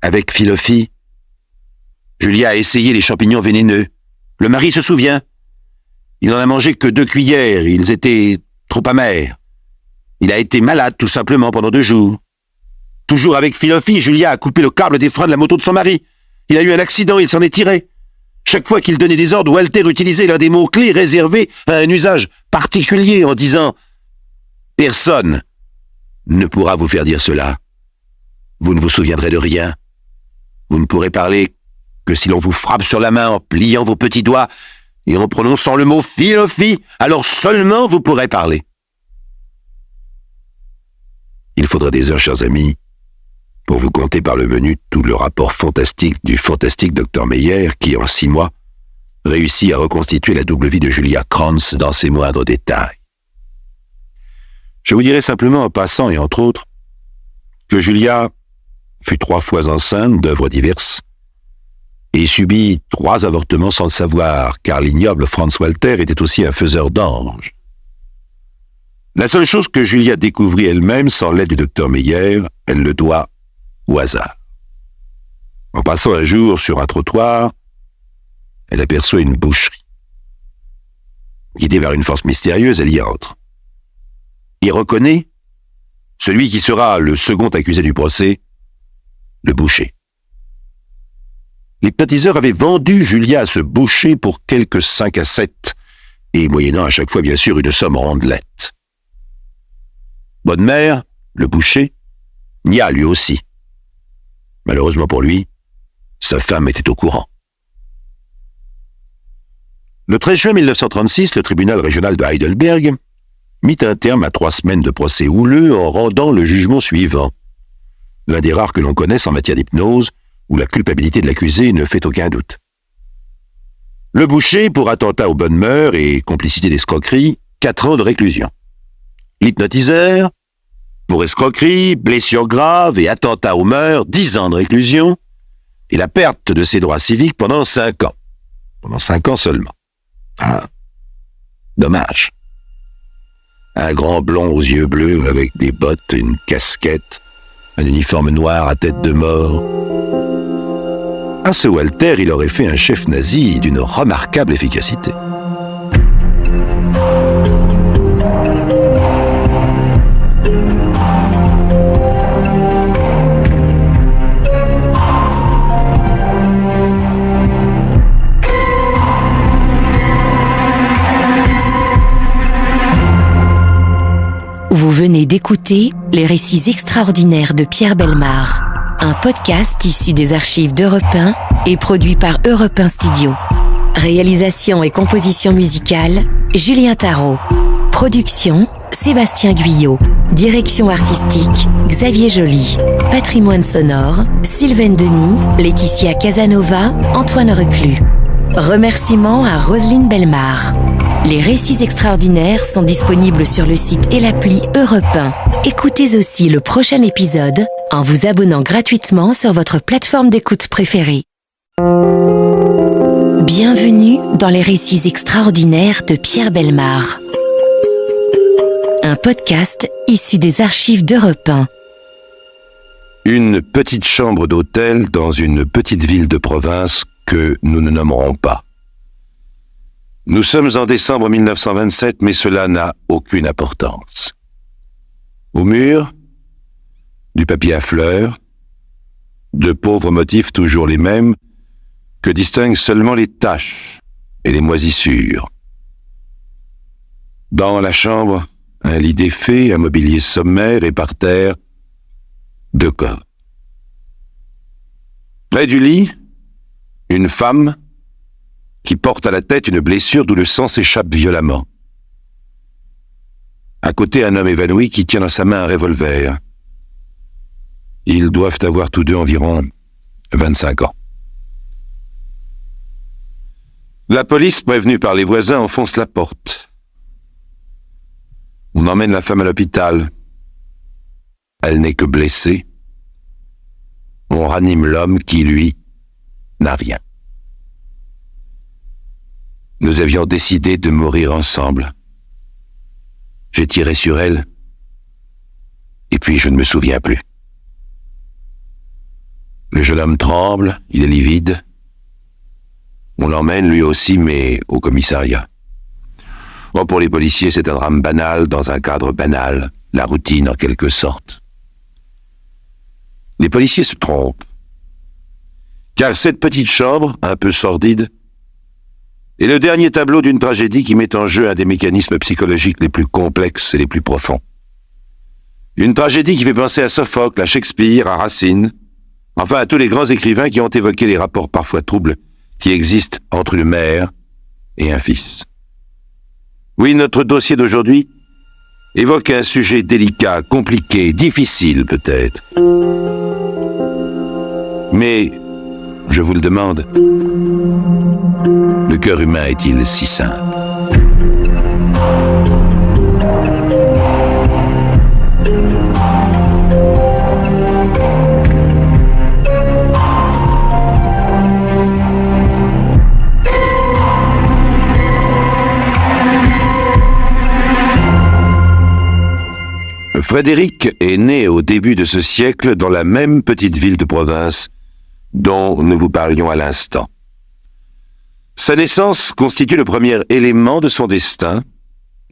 [SPEAKER 2] Avec Philophie, Julia a essayé les champignons vénéneux. Le mari se souvient. Il n'en a mangé que 2 cuillères, ils étaient trop amers. Il a été malade tout simplement pendant 2 jours. Toujours avec Philophie, Julia a coupé le câble des freins de la moto de son mari. Il a eu un accident, il s'en est tiré. Chaque fois qu'il donnait des ordres, Walter utilisait l'un des mots-clés réservés à un usage particulier en disant Personne ne pourra vous faire dire cela. Vous ne vous souviendrez de rien. Vous ne pourrez parler que si l'on vous frappe sur la main en pliant vos petits doigts et en prononçant le mot philosophie, alors seulement vous pourrez parler. Il faudra des heures, chers amis, pour vous conter par le menu tout le rapport fantastique du fantastique Dr Meyer qui, en 6 mois, réussit à reconstituer la double vie de Julia Krantz dans ses moindres détails. Je vous dirai simplement en passant, et entre autres, que Julia fut 3 fois enceinte d'œuvres diverses et subit 3 avortements sans le savoir, car l'ignoble Franz Walter était aussi un faiseur d'anges. La seule chose que Julia découvrit elle-même sans l'aide du docteur Meyer, elle le doit au hasard. En passant un jour sur un trottoir, elle aperçoit une boucherie. Guidée vers une force mystérieuse, elle y entre. Y reconnaît celui qui sera le second accusé du procès, le boucher. L'hypnotiseur avait vendu Julia à ce boucher pour quelques 5 à 7, et moyennant à chaque fois, bien sûr, une somme rondelette. Bonnemère, le boucher, nia lui aussi. Malheureusement pour lui, sa femme était au courant. Le 13 juin 1936, le tribunal régional de Heidelberg mit un terme à 3 semaines de procès houleux en rendant le jugement suivant. L'un des rares que l'on connaisse en matière d'hypnose, où la culpabilité de l'accusé ne fait aucun doute. Le boucher pour attentat aux bonnes mœurs et complicité d'escroquerie, 4 ans de réclusion. L'hypnotiseur, pour escroquerie, blessure grave et attentat aux mœurs, 10 ans de réclusion, et la perte de ses droits civiques pendant 5 ans. Pendant 5 ans seulement. Ah, dommage. Un grand blond aux yeux bleus avec des bottes, une casquette, un uniforme noir à tête de mort. À ce Walter, il aurait fait un chef nazi d'une remarquable efficacité.
[SPEAKER 1] Vous venez d'écouter Les récits extraordinaires de Pierre Bellemare, un podcast issu des archives d'Europe 1 et produit par Europe 1 Studio. Réalisation et composition musicale, Julien Tarot. Production, Sébastien Guyot. Direction artistique, Xavier Joly. Patrimoine sonore, Sylvaine Denis, Laetitia Casanova, Antoine Reclus. Remerciements à Roselyne Bellemare. Les récits extraordinaires sont disponibles sur le site et l'appli Europe 1. Écoutez aussi le prochain épisode en vous abonnant gratuitement sur votre plateforme d'écoute préférée. Bienvenue dans les récits extraordinaires de Pierre Bellemare. Un podcast issu des archives d'Europe 1.
[SPEAKER 2] Une petite chambre d'hôtel dans une petite ville de province que nous ne nommerons pas. Nous sommes en décembre 1927, mais cela n'a aucune importance. Au mur, du papier à fleurs, de pauvres motifs toujours les mêmes, que distinguent seulement les taches et les moisissures. Dans la chambre, un lit défait, un mobilier sommaire et par terre, 2 corps. Près du lit, une femme qui porte à la tête une blessure d'où le sang s'échappe violemment. À côté, un homme évanoui qui tient dans sa main un revolver. Ils doivent avoir tous deux environ 25 ans. La police, prévenue par les voisins, enfonce la porte. On emmène la femme à l'hôpital. Elle n'est que blessée. On ranime l'homme qui, lui, n'a rien. Nous avions décidé de mourir ensemble. J'ai tiré sur elle, et puis je ne me souviens plus. Le jeune homme tremble, il est livide. On l'emmène lui aussi, mais au commissariat. Bon, pour les policiers, c'est un drame banal, dans un cadre banal, la routine en quelque sorte. Les policiers se trompent, car cette petite chambre, un peu sordide, est le dernier tableau d'une tragédie qui met en jeu un des mécanismes psychologiques les plus complexes et les plus profonds. Une tragédie qui fait penser à Sophocle, à Shakespeare, à Racine, enfin à tous les grands écrivains qui ont évoqué les rapports parfois troubles qui existent entre une mère et un fils. Oui, notre dossier d'aujourd'hui évoque un sujet délicat, compliqué, difficile peut-être. Mais, je vous le demande, le cœur humain est-il si simple ? Frédéric est né au début de ce siècle dans la même petite ville de province dont nous vous parlions à l'instant. Sa naissance constitue le premier élément de son destin.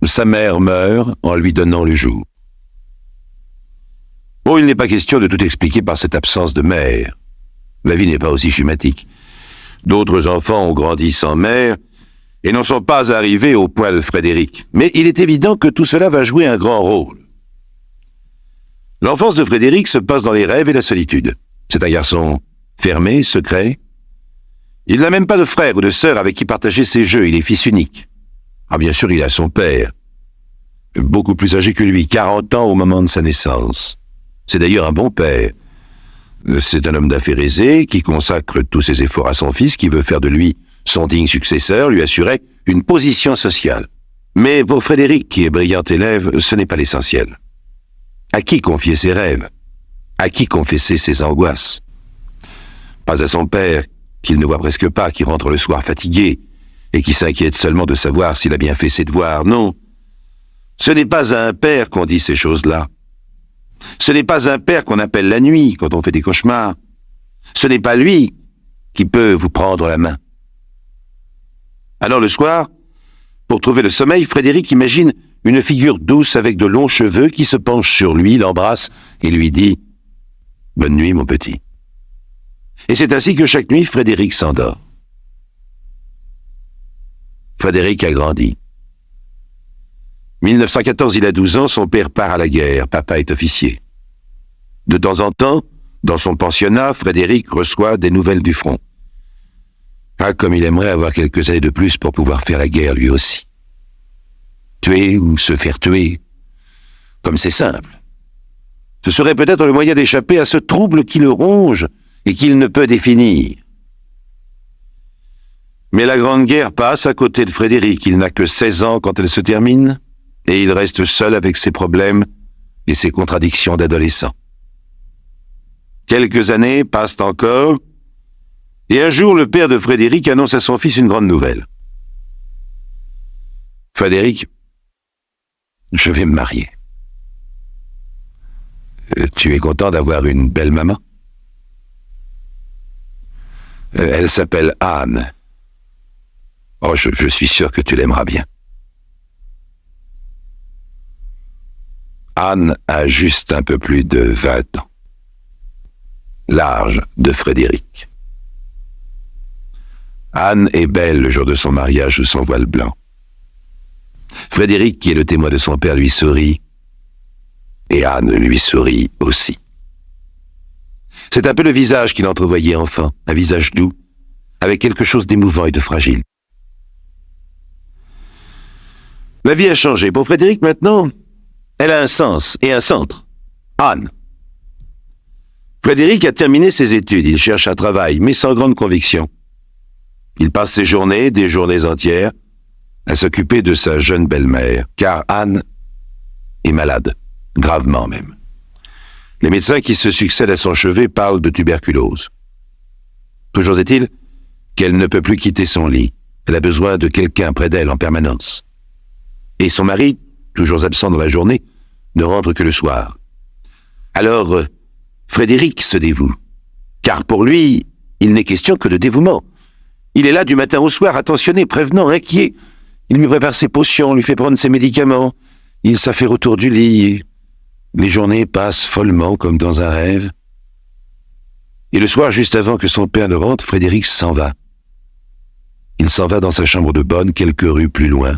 [SPEAKER 2] Sa mère meurt en lui donnant le jour. Bon, il n'est pas question de tout expliquer par cette absence de mère. La vie n'est pas aussi schématique. D'autres enfants ont grandi sans mère et n'en sont pas arrivés au point de Frédéric. Mais il est évident que tout cela va jouer un grand rôle. L'enfance de Frédéric se passe dans les rêves et la solitude. C'est un garçon fermé, secret. Il n'a même pas de frère ou de sœur avec qui partager ses jeux, il est fils unique. Ah bien sûr, il a son père, beaucoup plus âgé que lui, 40 ans au moment de sa naissance. C'est d'ailleurs un bon père. C'est un homme d'affaires aisé qui consacre tous ses efforts à son fils, qui veut faire de lui son digne successeur, lui assurer une position sociale. Mais pour Frédéric, qui est brillant élève, ce n'est pas l'essentiel. À qui confier ses rêves? À qui confesser ses angoisses? Pas à son père, qu'il ne voit presque pas, qui rentre le soir fatigué, et qui s'inquiète seulement de savoir s'il a bien fait ses devoirs. Non, ce n'est pas à un père qu'on dit ces choses-là. Ce n'est pas un père qu'on appelle la nuit quand on fait des cauchemars. Ce n'est pas lui qui peut vous prendre la main. Alors le soir, pour trouver le sommeil, Frédéric imagine une figure douce avec de longs cheveux qui se penche sur lui, l'embrasse et lui dit « Bonne nuit, mon petit ». Et c'est ainsi que chaque nuit, Frédéric s'endort. Frédéric a grandi. 1914, il a 12 ans, son père part à la guerre, papa est officier. De temps en temps, dans son pensionnat, Frédéric reçoit des nouvelles du front. Ah, comme il aimerait avoir quelques années de plus pour pouvoir faire la guerre lui aussi. Tuer ou se faire tuer, comme c'est simple. Ce serait peut-être le moyen d'échapper à ce trouble qui le ronge et qu'il ne peut définir. Mais la Grande Guerre passe à côté de Frédéric. Il n'a que 16 ans quand elle se termine, et il reste seul avec ses problèmes et ses contradictions d'adolescent. Quelques années passent encore, et un jour le père de Frédéric annonce à son fils une grande nouvelle. « Frédéric, je vais me marier. Tu es content d'avoir une belle maman? Elle s'appelle Anne. Oh, je suis sûr que tu l'aimeras bien. » Anne a juste un peu plus de 20 ans. L'âge de Frédéric. Anne est belle le jour de son mariage sous son voile blanc. Frédéric, qui est le témoin de son père, lui sourit, et Anne lui sourit aussi. C'est un peu le visage qu'il entrevoyait enfant, un visage doux, avec quelque chose d'émouvant et de fragile. La vie a changé. Pour Frédéric, maintenant, elle a un sens et un centre. Anne. Frédéric a terminé ses études, il cherche un travail, mais sans grande conviction. Il passe ses journées, des journées entières, à s'occuper de sa jeune belle-mère, car Anne est malade, gravement même. Les médecins qui se succèdent à son chevet parlent de tuberculose. Toujours est-il qu'elle ne peut plus quitter son lit. Elle a besoin de quelqu'un près d'elle en permanence. Et son mari, toujours absent dans la journée, ne rentre que le soir. Alors, Frédéric se dévoue, car pour lui, il n'est question que de dévouement. Il est là du matin au soir, attentionné, prévenant, inquiet. Il lui prépare ses potions, lui fait prendre ses médicaments. Il s'affaire autour du lit. Les journées passent follement comme dans un rêve. Et le soir, juste avant que son père ne rentre, Frédéric s'en va. Il s'en va dans sa chambre de bonne, quelques rues plus loin.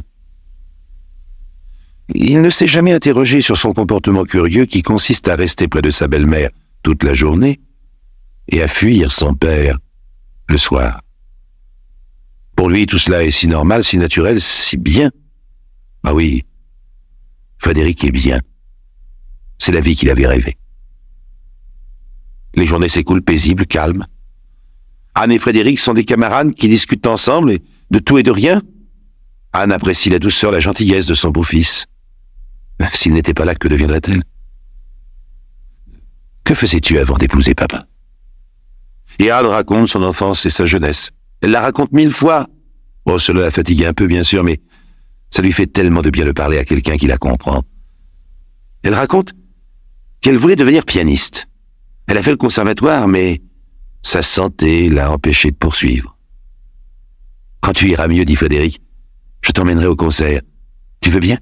[SPEAKER 2] Il ne s'est jamais interrogé sur son comportement curieux qui consiste à rester près de sa belle-mère toute la journée et à fuir son père le soir. Pour lui, tout cela est si normal, si naturel, si bien. Ah oui, Frédéric est bien. C'est la vie qu'il avait rêvée. Les journées s'écoulent paisibles, calmes. Anne et Frédéric sont des camarades qui discutent ensemble et de tout et de rien. Anne apprécie la douceur, la gentillesse de son beau-fils. S'il n'était pas là, que deviendrait-elle? Que faisais-tu avant d'épouser papa? Et Anne raconte son enfance et sa jeunesse. Elle la raconte 1000 fois. Oh, cela la fatigue un peu, bien sûr, mais ça lui fait tellement de bien de parler à quelqu'un qui la comprend. Elle raconte qu'elle voulait devenir pianiste. Elle a fait le conservatoire, mais sa santé l'a empêchée de poursuivre. Quand tu iras mieux, dit Frédéric, je t'emmènerai au concert. Tu veux bien?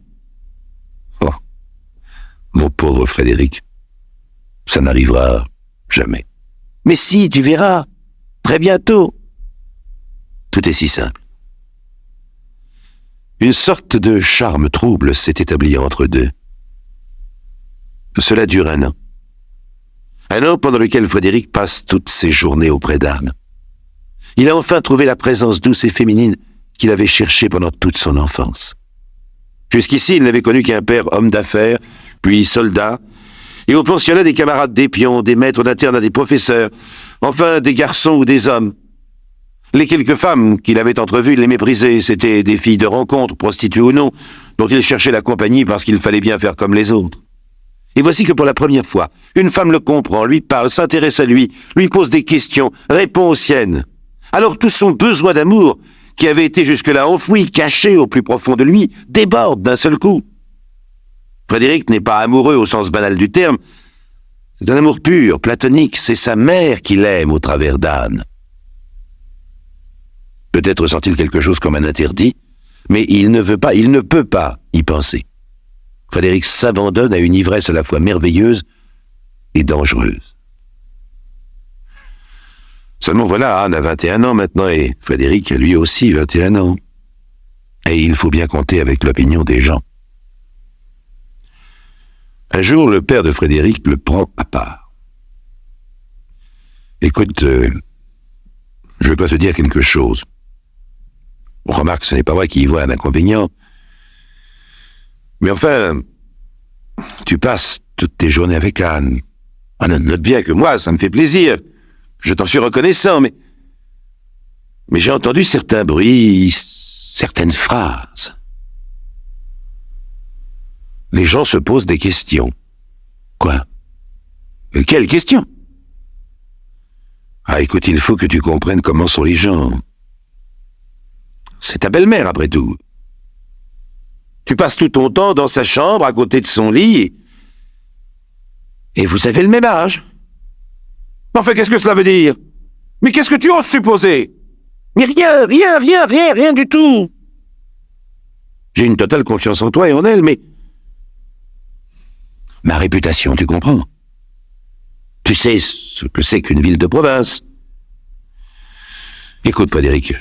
[SPEAKER 2] Oh, mon pauvre Frédéric, ça n'arrivera jamais. Mais si, tu verras, très bientôt. Tout est si simple. Une sorte de charme trouble s'est établi entre deux. Cela dure 1 an. 1 an pendant lequel Frédéric passe toutes ses journées auprès d'Anne. Il a enfin trouvé la présence douce et féminine qu'il avait cherchée pendant toute son enfance. Jusqu'ici, il n'avait connu qu'un père homme d'affaires, puis soldat, et au pensionnat des camarades d'épions, des maîtres d'internat, des professeurs, enfin des garçons ou des hommes. Les quelques femmes qu'il avait entrevues, il les méprisait, c'étaient des filles de rencontre, prostituées ou non, dont il cherchait la compagnie parce qu'il fallait bien faire comme les autres. Et voici que pour la première fois, une femme le comprend, lui parle, s'intéresse à lui pose des questions, répond aux siennes. Alors tout son besoin d'amour, qui avait été jusque-là enfoui, caché au plus profond de lui, déborde d'un seul coup. Frédéric n'est pas amoureux au sens banal du terme. C'est un amour pur, platonique, c'est sa mère qu'il aime au travers d'Anne. Peut-être sent-il quelque chose comme un interdit, mais il ne peut pas y penser. Frédéric s'abandonne à une ivresse à la fois merveilleuse et dangereuse. Seulement voilà, Anne a 21 ans maintenant et Frédéric a lui aussi 21 ans. Et il faut bien compter avec l'opinion des gens. Un jour, le père de Frédéric le prend à part. Écoute, je dois te dire quelque chose. On remarque, ce n'est pas vrai qu'il y voit un inconvénient. Mais enfin, tu passes toutes tes journées avec Anne. Note bien que moi, ça me fait plaisir. Je t'en suis reconnaissant, mais j'ai entendu certains bruits, certaines phrases. Les gens se posent des questions. Quoi? Quelles questions? Ah, écoute, il faut que tu comprennes comment sont les gens. C'est ta belle-mère, après tout. Tu passes tout ton temps dans sa chambre, à côté de son lit, et vous avez le même âge. Enfin, qu'est-ce que cela veut dire? Mais qu'est-ce que tu oses supposer? Mais rien du tout. J'ai une totale confiance en toi et en elle, mais ma réputation, tu comprends? Tu sais ce que c'est qu'une ville de province. Écoute, Frédéric,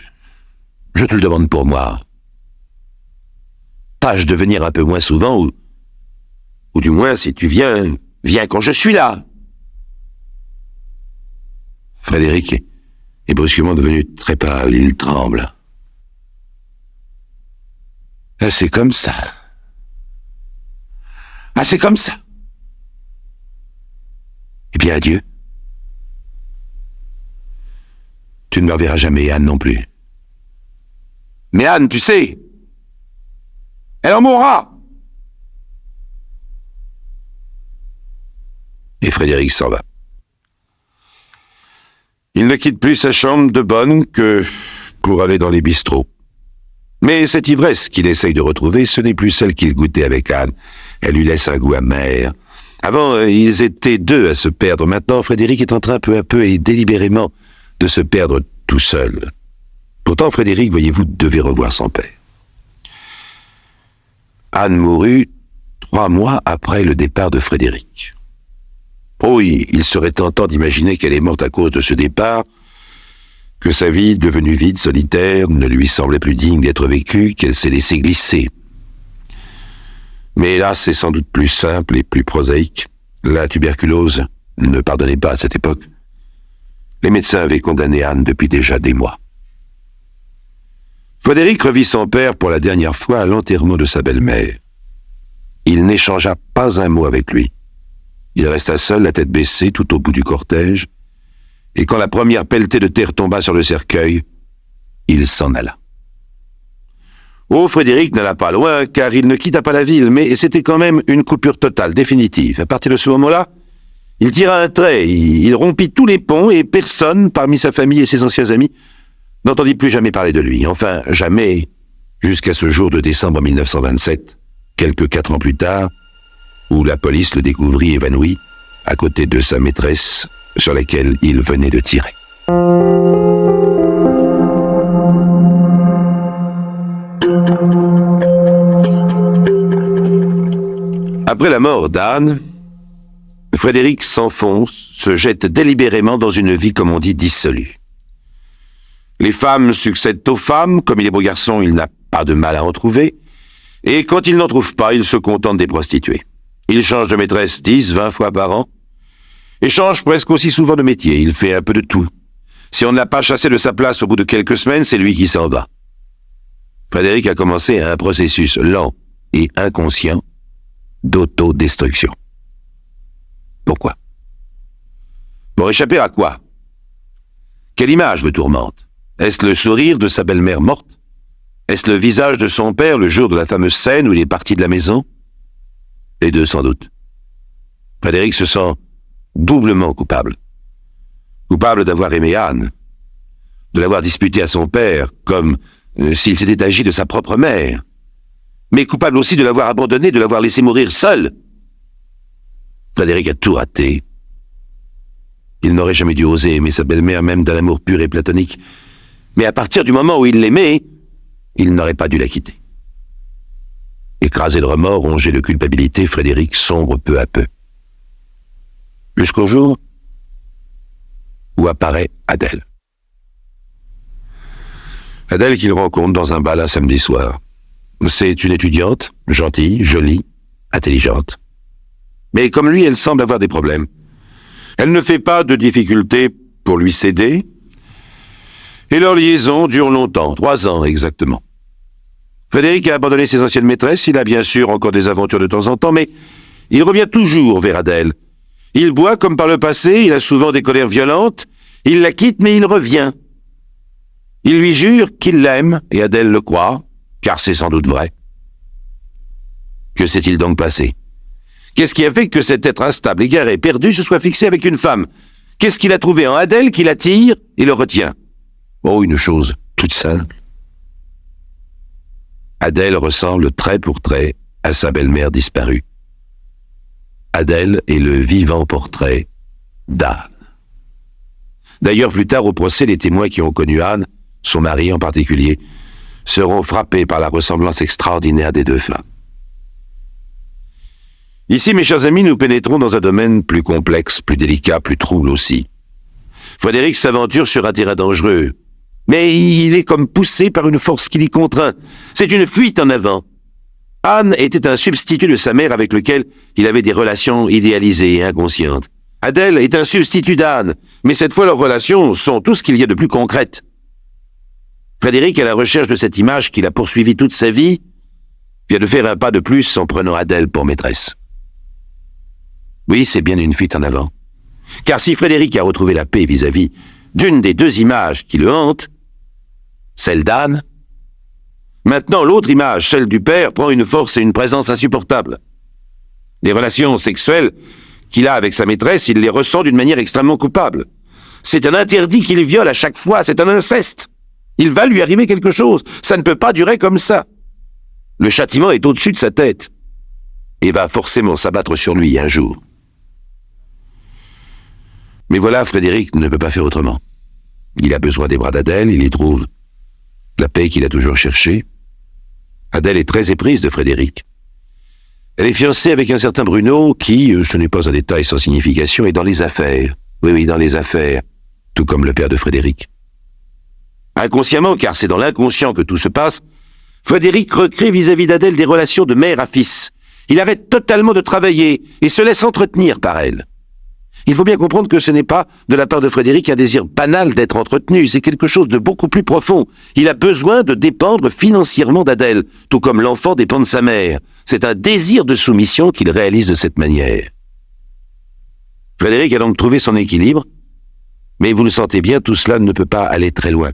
[SPEAKER 2] je te le demande pour moi. Tâche de venir un peu moins souvent, ou du moins, si tu viens quand je suis là. Frédéric est brusquement devenu très pâle, il tremble. Ah, c'est comme ça. Ah, c'est comme ça. Eh bien, adieu. Tu ne me reverras jamais, Anne non plus. Mais Anne, tu sais, elle en mourra. Et Frédéric s'en va. Il ne quitte plus sa chambre de bonne que pour aller dans les bistrots. Mais cette ivresse qu'il essaye de retrouver, ce n'est plus celle qu'il goûtait avec Anne. Elle lui laisse un goût amer. Avant, ils étaient 2 à se perdre. Maintenant, Frédéric est en train peu à peu et délibérément de se perdre tout seul. Pourtant, Frédéric, voyez-vous, devait revoir son père. Anne mourut 3 mois après le départ de Frédéric. Oh oui, il serait tentant d'imaginer qu'elle est morte à cause de ce départ, que sa vie, devenue vide, solitaire, ne lui semblait plus digne d'être vécue, qu'elle s'est laissée glisser. Mais là, c'est sans doute plus simple et plus prosaïque. La tuberculose ne pardonnait pas à cette époque. Les médecins avaient condamné Anne depuis déjà des mois. Frédéric revit son père pour la dernière fois à l'enterrement de sa belle-mère. Il n'échangea pas un mot avec lui. Il resta seul, la tête baissée, tout au bout du cortège, et quand la première pelletée de terre tomba sur le cercueil, il s'en alla. Oh, Frédéric n'alla pas loin, car il ne quitta pas la ville, mais c'était quand même une coupure totale, définitive. À partir de ce moment-là, il tira un trait, il rompit tous les ponts, et personne, parmi sa famille et ses anciens amis, n'entendit plus jamais parler de lui. Enfin, jamais, jusqu'à ce jour de décembre 1927, quelques 4 ans plus tard, où la police le découvrit évanoui, à côté de sa maîtresse, sur laquelle il venait de tirer. Après la mort d'Anne, Frédéric s'enfonce, se jette délibérément dans une vie, comme on dit, dissolue. Les femmes succèdent aux femmes, comme il est beau garçon, il n'a pas de mal à en trouver, et quand il n'en trouve pas, il se contente des prostituées. Il change de maîtresse 10, 20 fois par an, et change presque aussi souvent de métier, il fait un peu de tout. Si on ne l'a pas chassé de sa place au bout de quelques semaines, c'est lui qui s'en va. Frédéric a commencé un processus lent et inconscient d'autodestruction. Pourquoi? Pour échapper à quoi? Quelle image le tourmente? Est-ce le sourire de sa belle-mère morte? Est-ce le visage de son père le jour de la fameuse scène où il est parti de la maison? Les deux sans doute. Frédéric se sent doublement coupable. Coupable d'avoir aimé Anne, de l'avoir disputée à son père, comme s'il s'était agi de sa propre mère, mais coupable aussi de l'avoir abandonnée, de l'avoir laissé mourir seul. Frédéric a tout raté. Il n'aurait jamais dû oser aimer sa belle-mère, même d'un amour pur et platonique. Mais à partir du moment où il l'aimait, il n'aurait pas dû la quitter. Écrasé de remords, rongé de culpabilité, Frédéric sombre peu à peu. Jusqu'au jour où apparaît Adèle. Adèle qu'il rencontre dans un bal un samedi soir. C'est une étudiante, gentille, jolie, intelligente. Mais comme lui, elle semble avoir des problèmes. Elle ne fait pas de difficultés pour lui céder, et leur liaison dure longtemps, 3 ans exactement. Frédéric a abandonné ses anciennes maîtresses, il a bien sûr encore des aventures de temps en temps, mais il revient toujours vers Adèle. Il boit comme par le passé, il a souvent des colères violentes, il la quitte mais il revient. Il lui jure qu'il l'aime, et Adèle le croit, car c'est sans doute vrai. Que s'est-il donc passé? Qu'est-ce qui a fait que cet être instable, égaré, perdu, se soit fixé avec une femme? Qu'est-ce qu'il a trouvé en Adèle qui l'attire et le retient? Oh, une chose toute simple. Adèle ressemble trait pour trait à sa belle-mère disparue. Adèle est le vivant portrait d'Anne. D'ailleurs, plus tard au procès, les témoins qui ont connu Anne, son mari en particulier, seront frappés par la ressemblance extraordinaire des deux femmes. Ici, mes chers amis, nous pénétrons dans un domaine plus complexe, plus délicat, plus trouble aussi. Frédéric s'aventure sur un terrain dangereux, mais il est comme poussé par une force qui l'y contraint. C'est une fuite en avant. Anne était un substitut de sa mère avec lequel il avait des relations idéalisées et inconscientes. Adèle est un substitut d'Anne, mais cette fois leurs relations sont tout ce qu'il y a de plus concrètes. Frédéric, à la recherche de cette image qu'il a poursuivie toute sa vie, vient de faire un pas de plus en prenant Adèle pour maîtresse. Oui, c'est bien une fuite en avant. Car si Frédéric a retrouvé la paix vis-à-vis d'une des deux images qui le hantent, celle d'Anne, maintenant l'autre image, celle du père, prend une force et une présence insupportables. Les relations sexuelles qu'il a avec sa maîtresse, il les ressent d'une manière extrêmement coupable. C'est un interdit qu'il viole à chaque fois, c'est un inceste. Il va lui arriver quelque chose, ça ne peut pas durer comme ça. Le châtiment est au-dessus de sa tête et va forcément s'abattre sur lui un jour. Mais voilà, Frédéric ne peut pas faire autrement. Il a besoin des bras d'Adèle, il y trouve la paix qu'il a toujours cherchée. Adèle est très éprise de Frédéric. Elle est fiancée avec un certain Bruno qui, ce n'est pas un détail sans signification, est dans les affaires. Oui, dans les affaires, tout comme le père de Frédéric. Inconsciemment, car c'est dans l'inconscient que tout se passe, Frédéric recrée vis-à-vis d'Adèle des relations de mère à fils. Il arrête totalement de travailler et se laisse entretenir par elle. Il faut bien comprendre que ce n'est pas, de la part de Frédéric, un désir banal d'être entretenu, c'est quelque chose de beaucoup plus profond. Il a besoin de dépendre financièrement d'Adèle, tout comme l'enfant dépend de sa mère. C'est un désir de soumission qu'il réalise de cette manière. Frédéric a donc trouvé son équilibre, mais vous le sentez bien, tout cela ne peut pas aller très loin.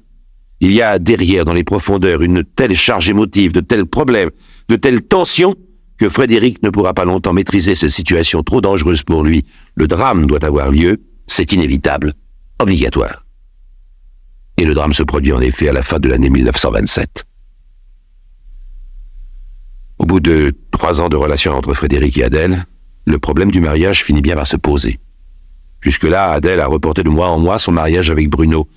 [SPEAKER 2] Il y a derrière, dans les profondeurs, une telle charge émotive, de tels problèmes, de telles tensions, que Frédéric ne pourra pas longtemps maîtriser cette situation trop dangereuse pour lui. Le drame doit avoir lieu, c'est inévitable, obligatoire. Et le drame se produit en effet à la fin de l'année 1927. Au bout de 3 ans de relation entre Frédéric et Adèle, le problème du mariage finit bien par se poser. Jusque-là, Adèle a reporté de mois en mois son mariage avec Bruno.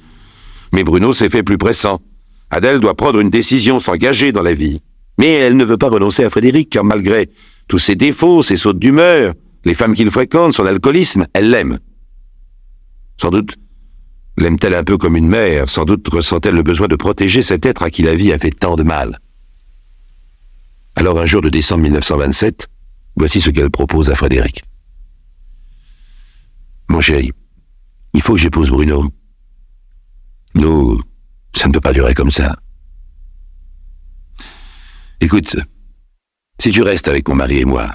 [SPEAKER 2] Mais Bruno s'est fait plus pressant. Adèle doit prendre une décision, s'engager dans la vie. Mais elle ne veut pas renoncer à Frédéric, car malgré tous ses défauts, ses sautes d'humeur, les femmes qu'il fréquente, son alcoolisme, elle l'aime. Sans doute l'aime-t-elle un peu comme une mère, sans doute ressent-elle le besoin de protéger cet être à qui la vie a fait tant de mal. Alors un jour de décembre 1927, voici ce qu'elle propose à Frédéric. « Mon chéri, il faut que j'épouse Bruno. Nous, ça ne peut pas durer comme ça. Écoute, si tu restes avec mon mari et moi,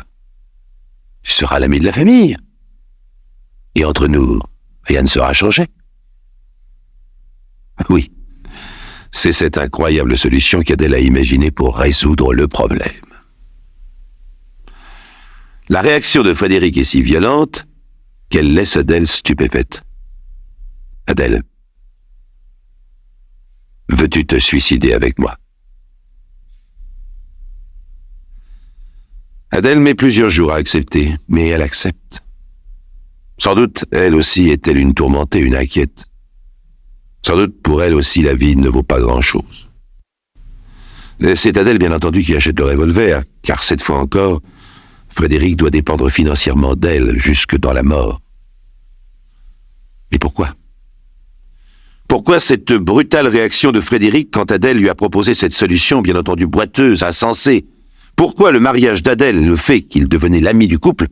[SPEAKER 2] tu seras l'ami de la famille. Et entre nous, rien ne sera changé. » Oui, c'est cette incroyable solution qu'Adèle a imaginée pour résoudre le problème. La réaction de Frédéric est si violente qu'elle laisse Adèle stupéfaite. « Adèle, veux-tu te suicider avec moi ?» Adèle met plusieurs jours à accepter, mais elle accepte. Sans doute, elle aussi est-elle une tourmentée, une inquiète. Sans doute, pour elle aussi, la vie ne vaut pas grand-chose. C'est Adèle, bien entendu, qui achète le revolver, car cette fois encore, Frédéric doit dépendre financièrement d'elle jusque dans la mort. Mais pourquoi ? Pourquoi cette brutale réaction de Frédéric quand Adèle lui a proposé cette solution, bien entendu boiteuse, insensée ? Pourquoi le mariage d'Adèle, le fait qu'il devenait l'ami du couple,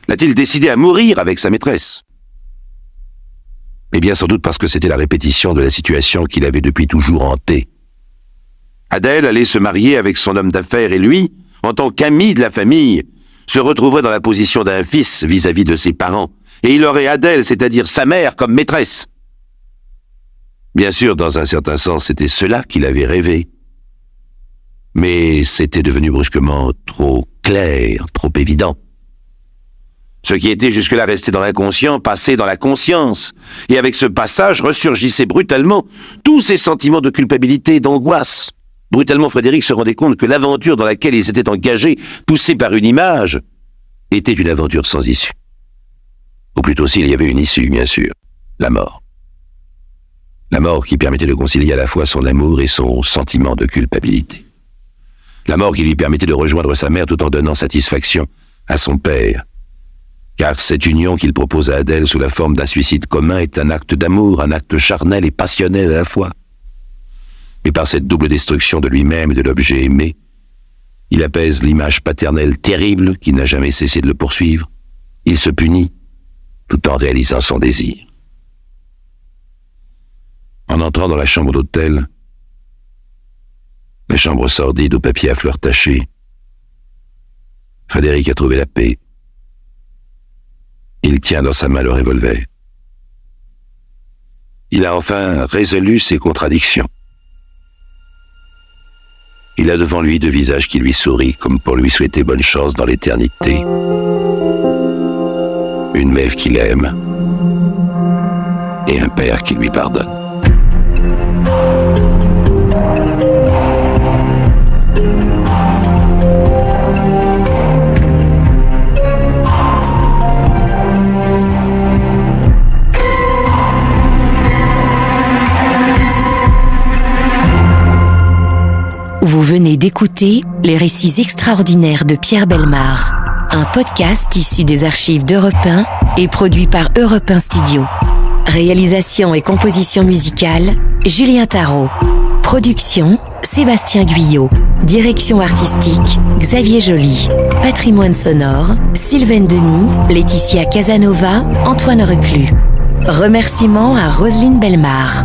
[SPEAKER 2] l'a-t-il décidé à mourir avec sa maîtresse ? Eh bien, sans doute parce que c'était la répétition de la situation qu'il avait depuis toujours hantée. Adèle allait se marier avec son homme d'affaires et lui, en tant qu'ami de la famille, se retrouverait dans la position d'un fils vis-à-vis de ses parents, et il aurait Adèle, c'est-à-dire sa mère, comme maîtresse. Bien sûr, dans un certain sens, c'était cela qu'il avait rêvé. Mais c'était devenu brusquement trop clair, trop évident. Ce qui était jusque-là resté dans l'inconscient passait dans la conscience, et avec ce passage ressurgissaient brutalement tous ces sentiments de culpabilité et d'angoisse. Brutalement, Frédéric se rendait compte que l'aventure dans laquelle il s'était engagé, poussé par une image, était une aventure sans issue. Ou plutôt s'il y avait une issue, bien sûr, la mort. La mort qui permettait de concilier à la fois son amour et son sentiment de culpabilité. La mort qui lui permettait de rejoindre sa mère tout en donnant satisfaction à son père. Car cette union qu'il propose à Adèle sous la forme d'un suicide commun est un acte d'amour, un acte charnel et passionnel à la fois. Mais par cette double destruction de lui-même et de l'objet aimé, il apaise l'image paternelle terrible qui n'a jamais cessé de le poursuivre. Il se punit tout en réalisant son désir. En entrant dans la chambre d'hôtel, la chambre sordide aux papiers à fleurs tachées, Frédéric a trouvé la paix. Il tient dans sa main le revolver. Il a enfin résolu ses contradictions. Il a devant lui deux visages qui lui sourient comme pour lui souhaiter bonne chance dans l'éternité. Une mère qu'il aime et un père qui lui pardonne.
[SPEAKER 1] Vous venez d'écouter Les récits extraordinaires de Pierre Bellemare, un podcast issu des archives d'Europe 1 et produit par Europe 1 Studio. Réalisation et composition musicale, Julien Tarot. Production, Sébastien Guyot. Direction artistique, Xavier Joly. Patrimoine sonore, Sylvaine Denis, Laetitia Casanova, Antoine Reclus. Remerciements à Roselyne Bellemare.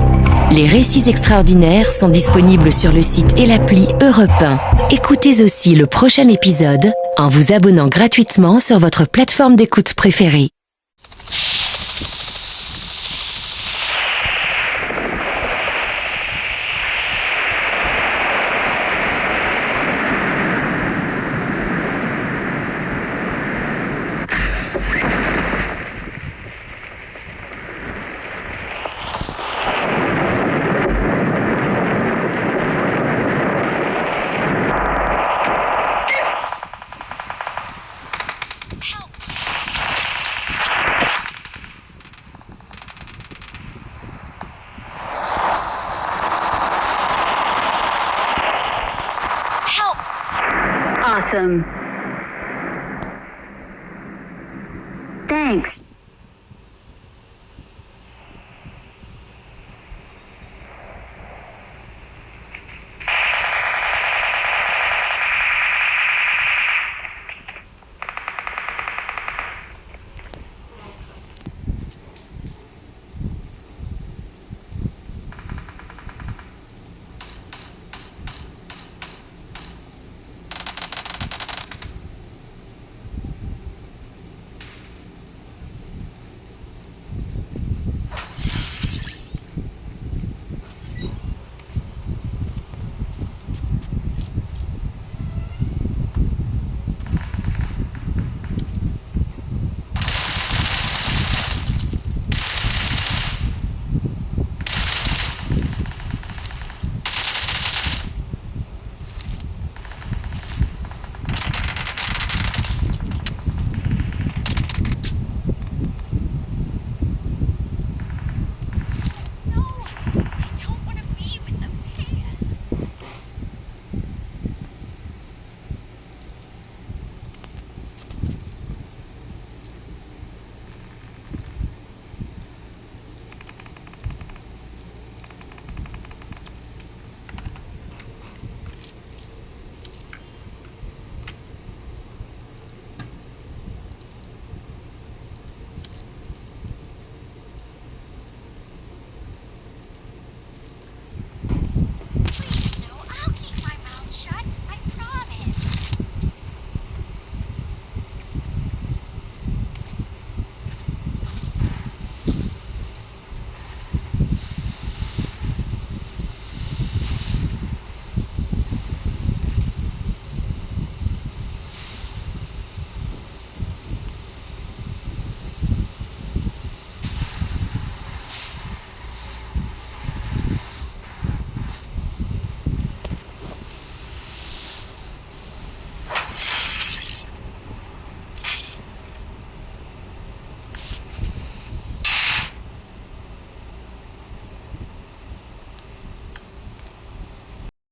[SPEAKER 1] Les récits extraordinaires sont disponibles sur le site et l'appli Europe 1. Écoutez aussi le prochain épisode en vous abonnant gratuitement sur votre plateforme d'écoute préférée.
[SPEAKER 3] Awesome.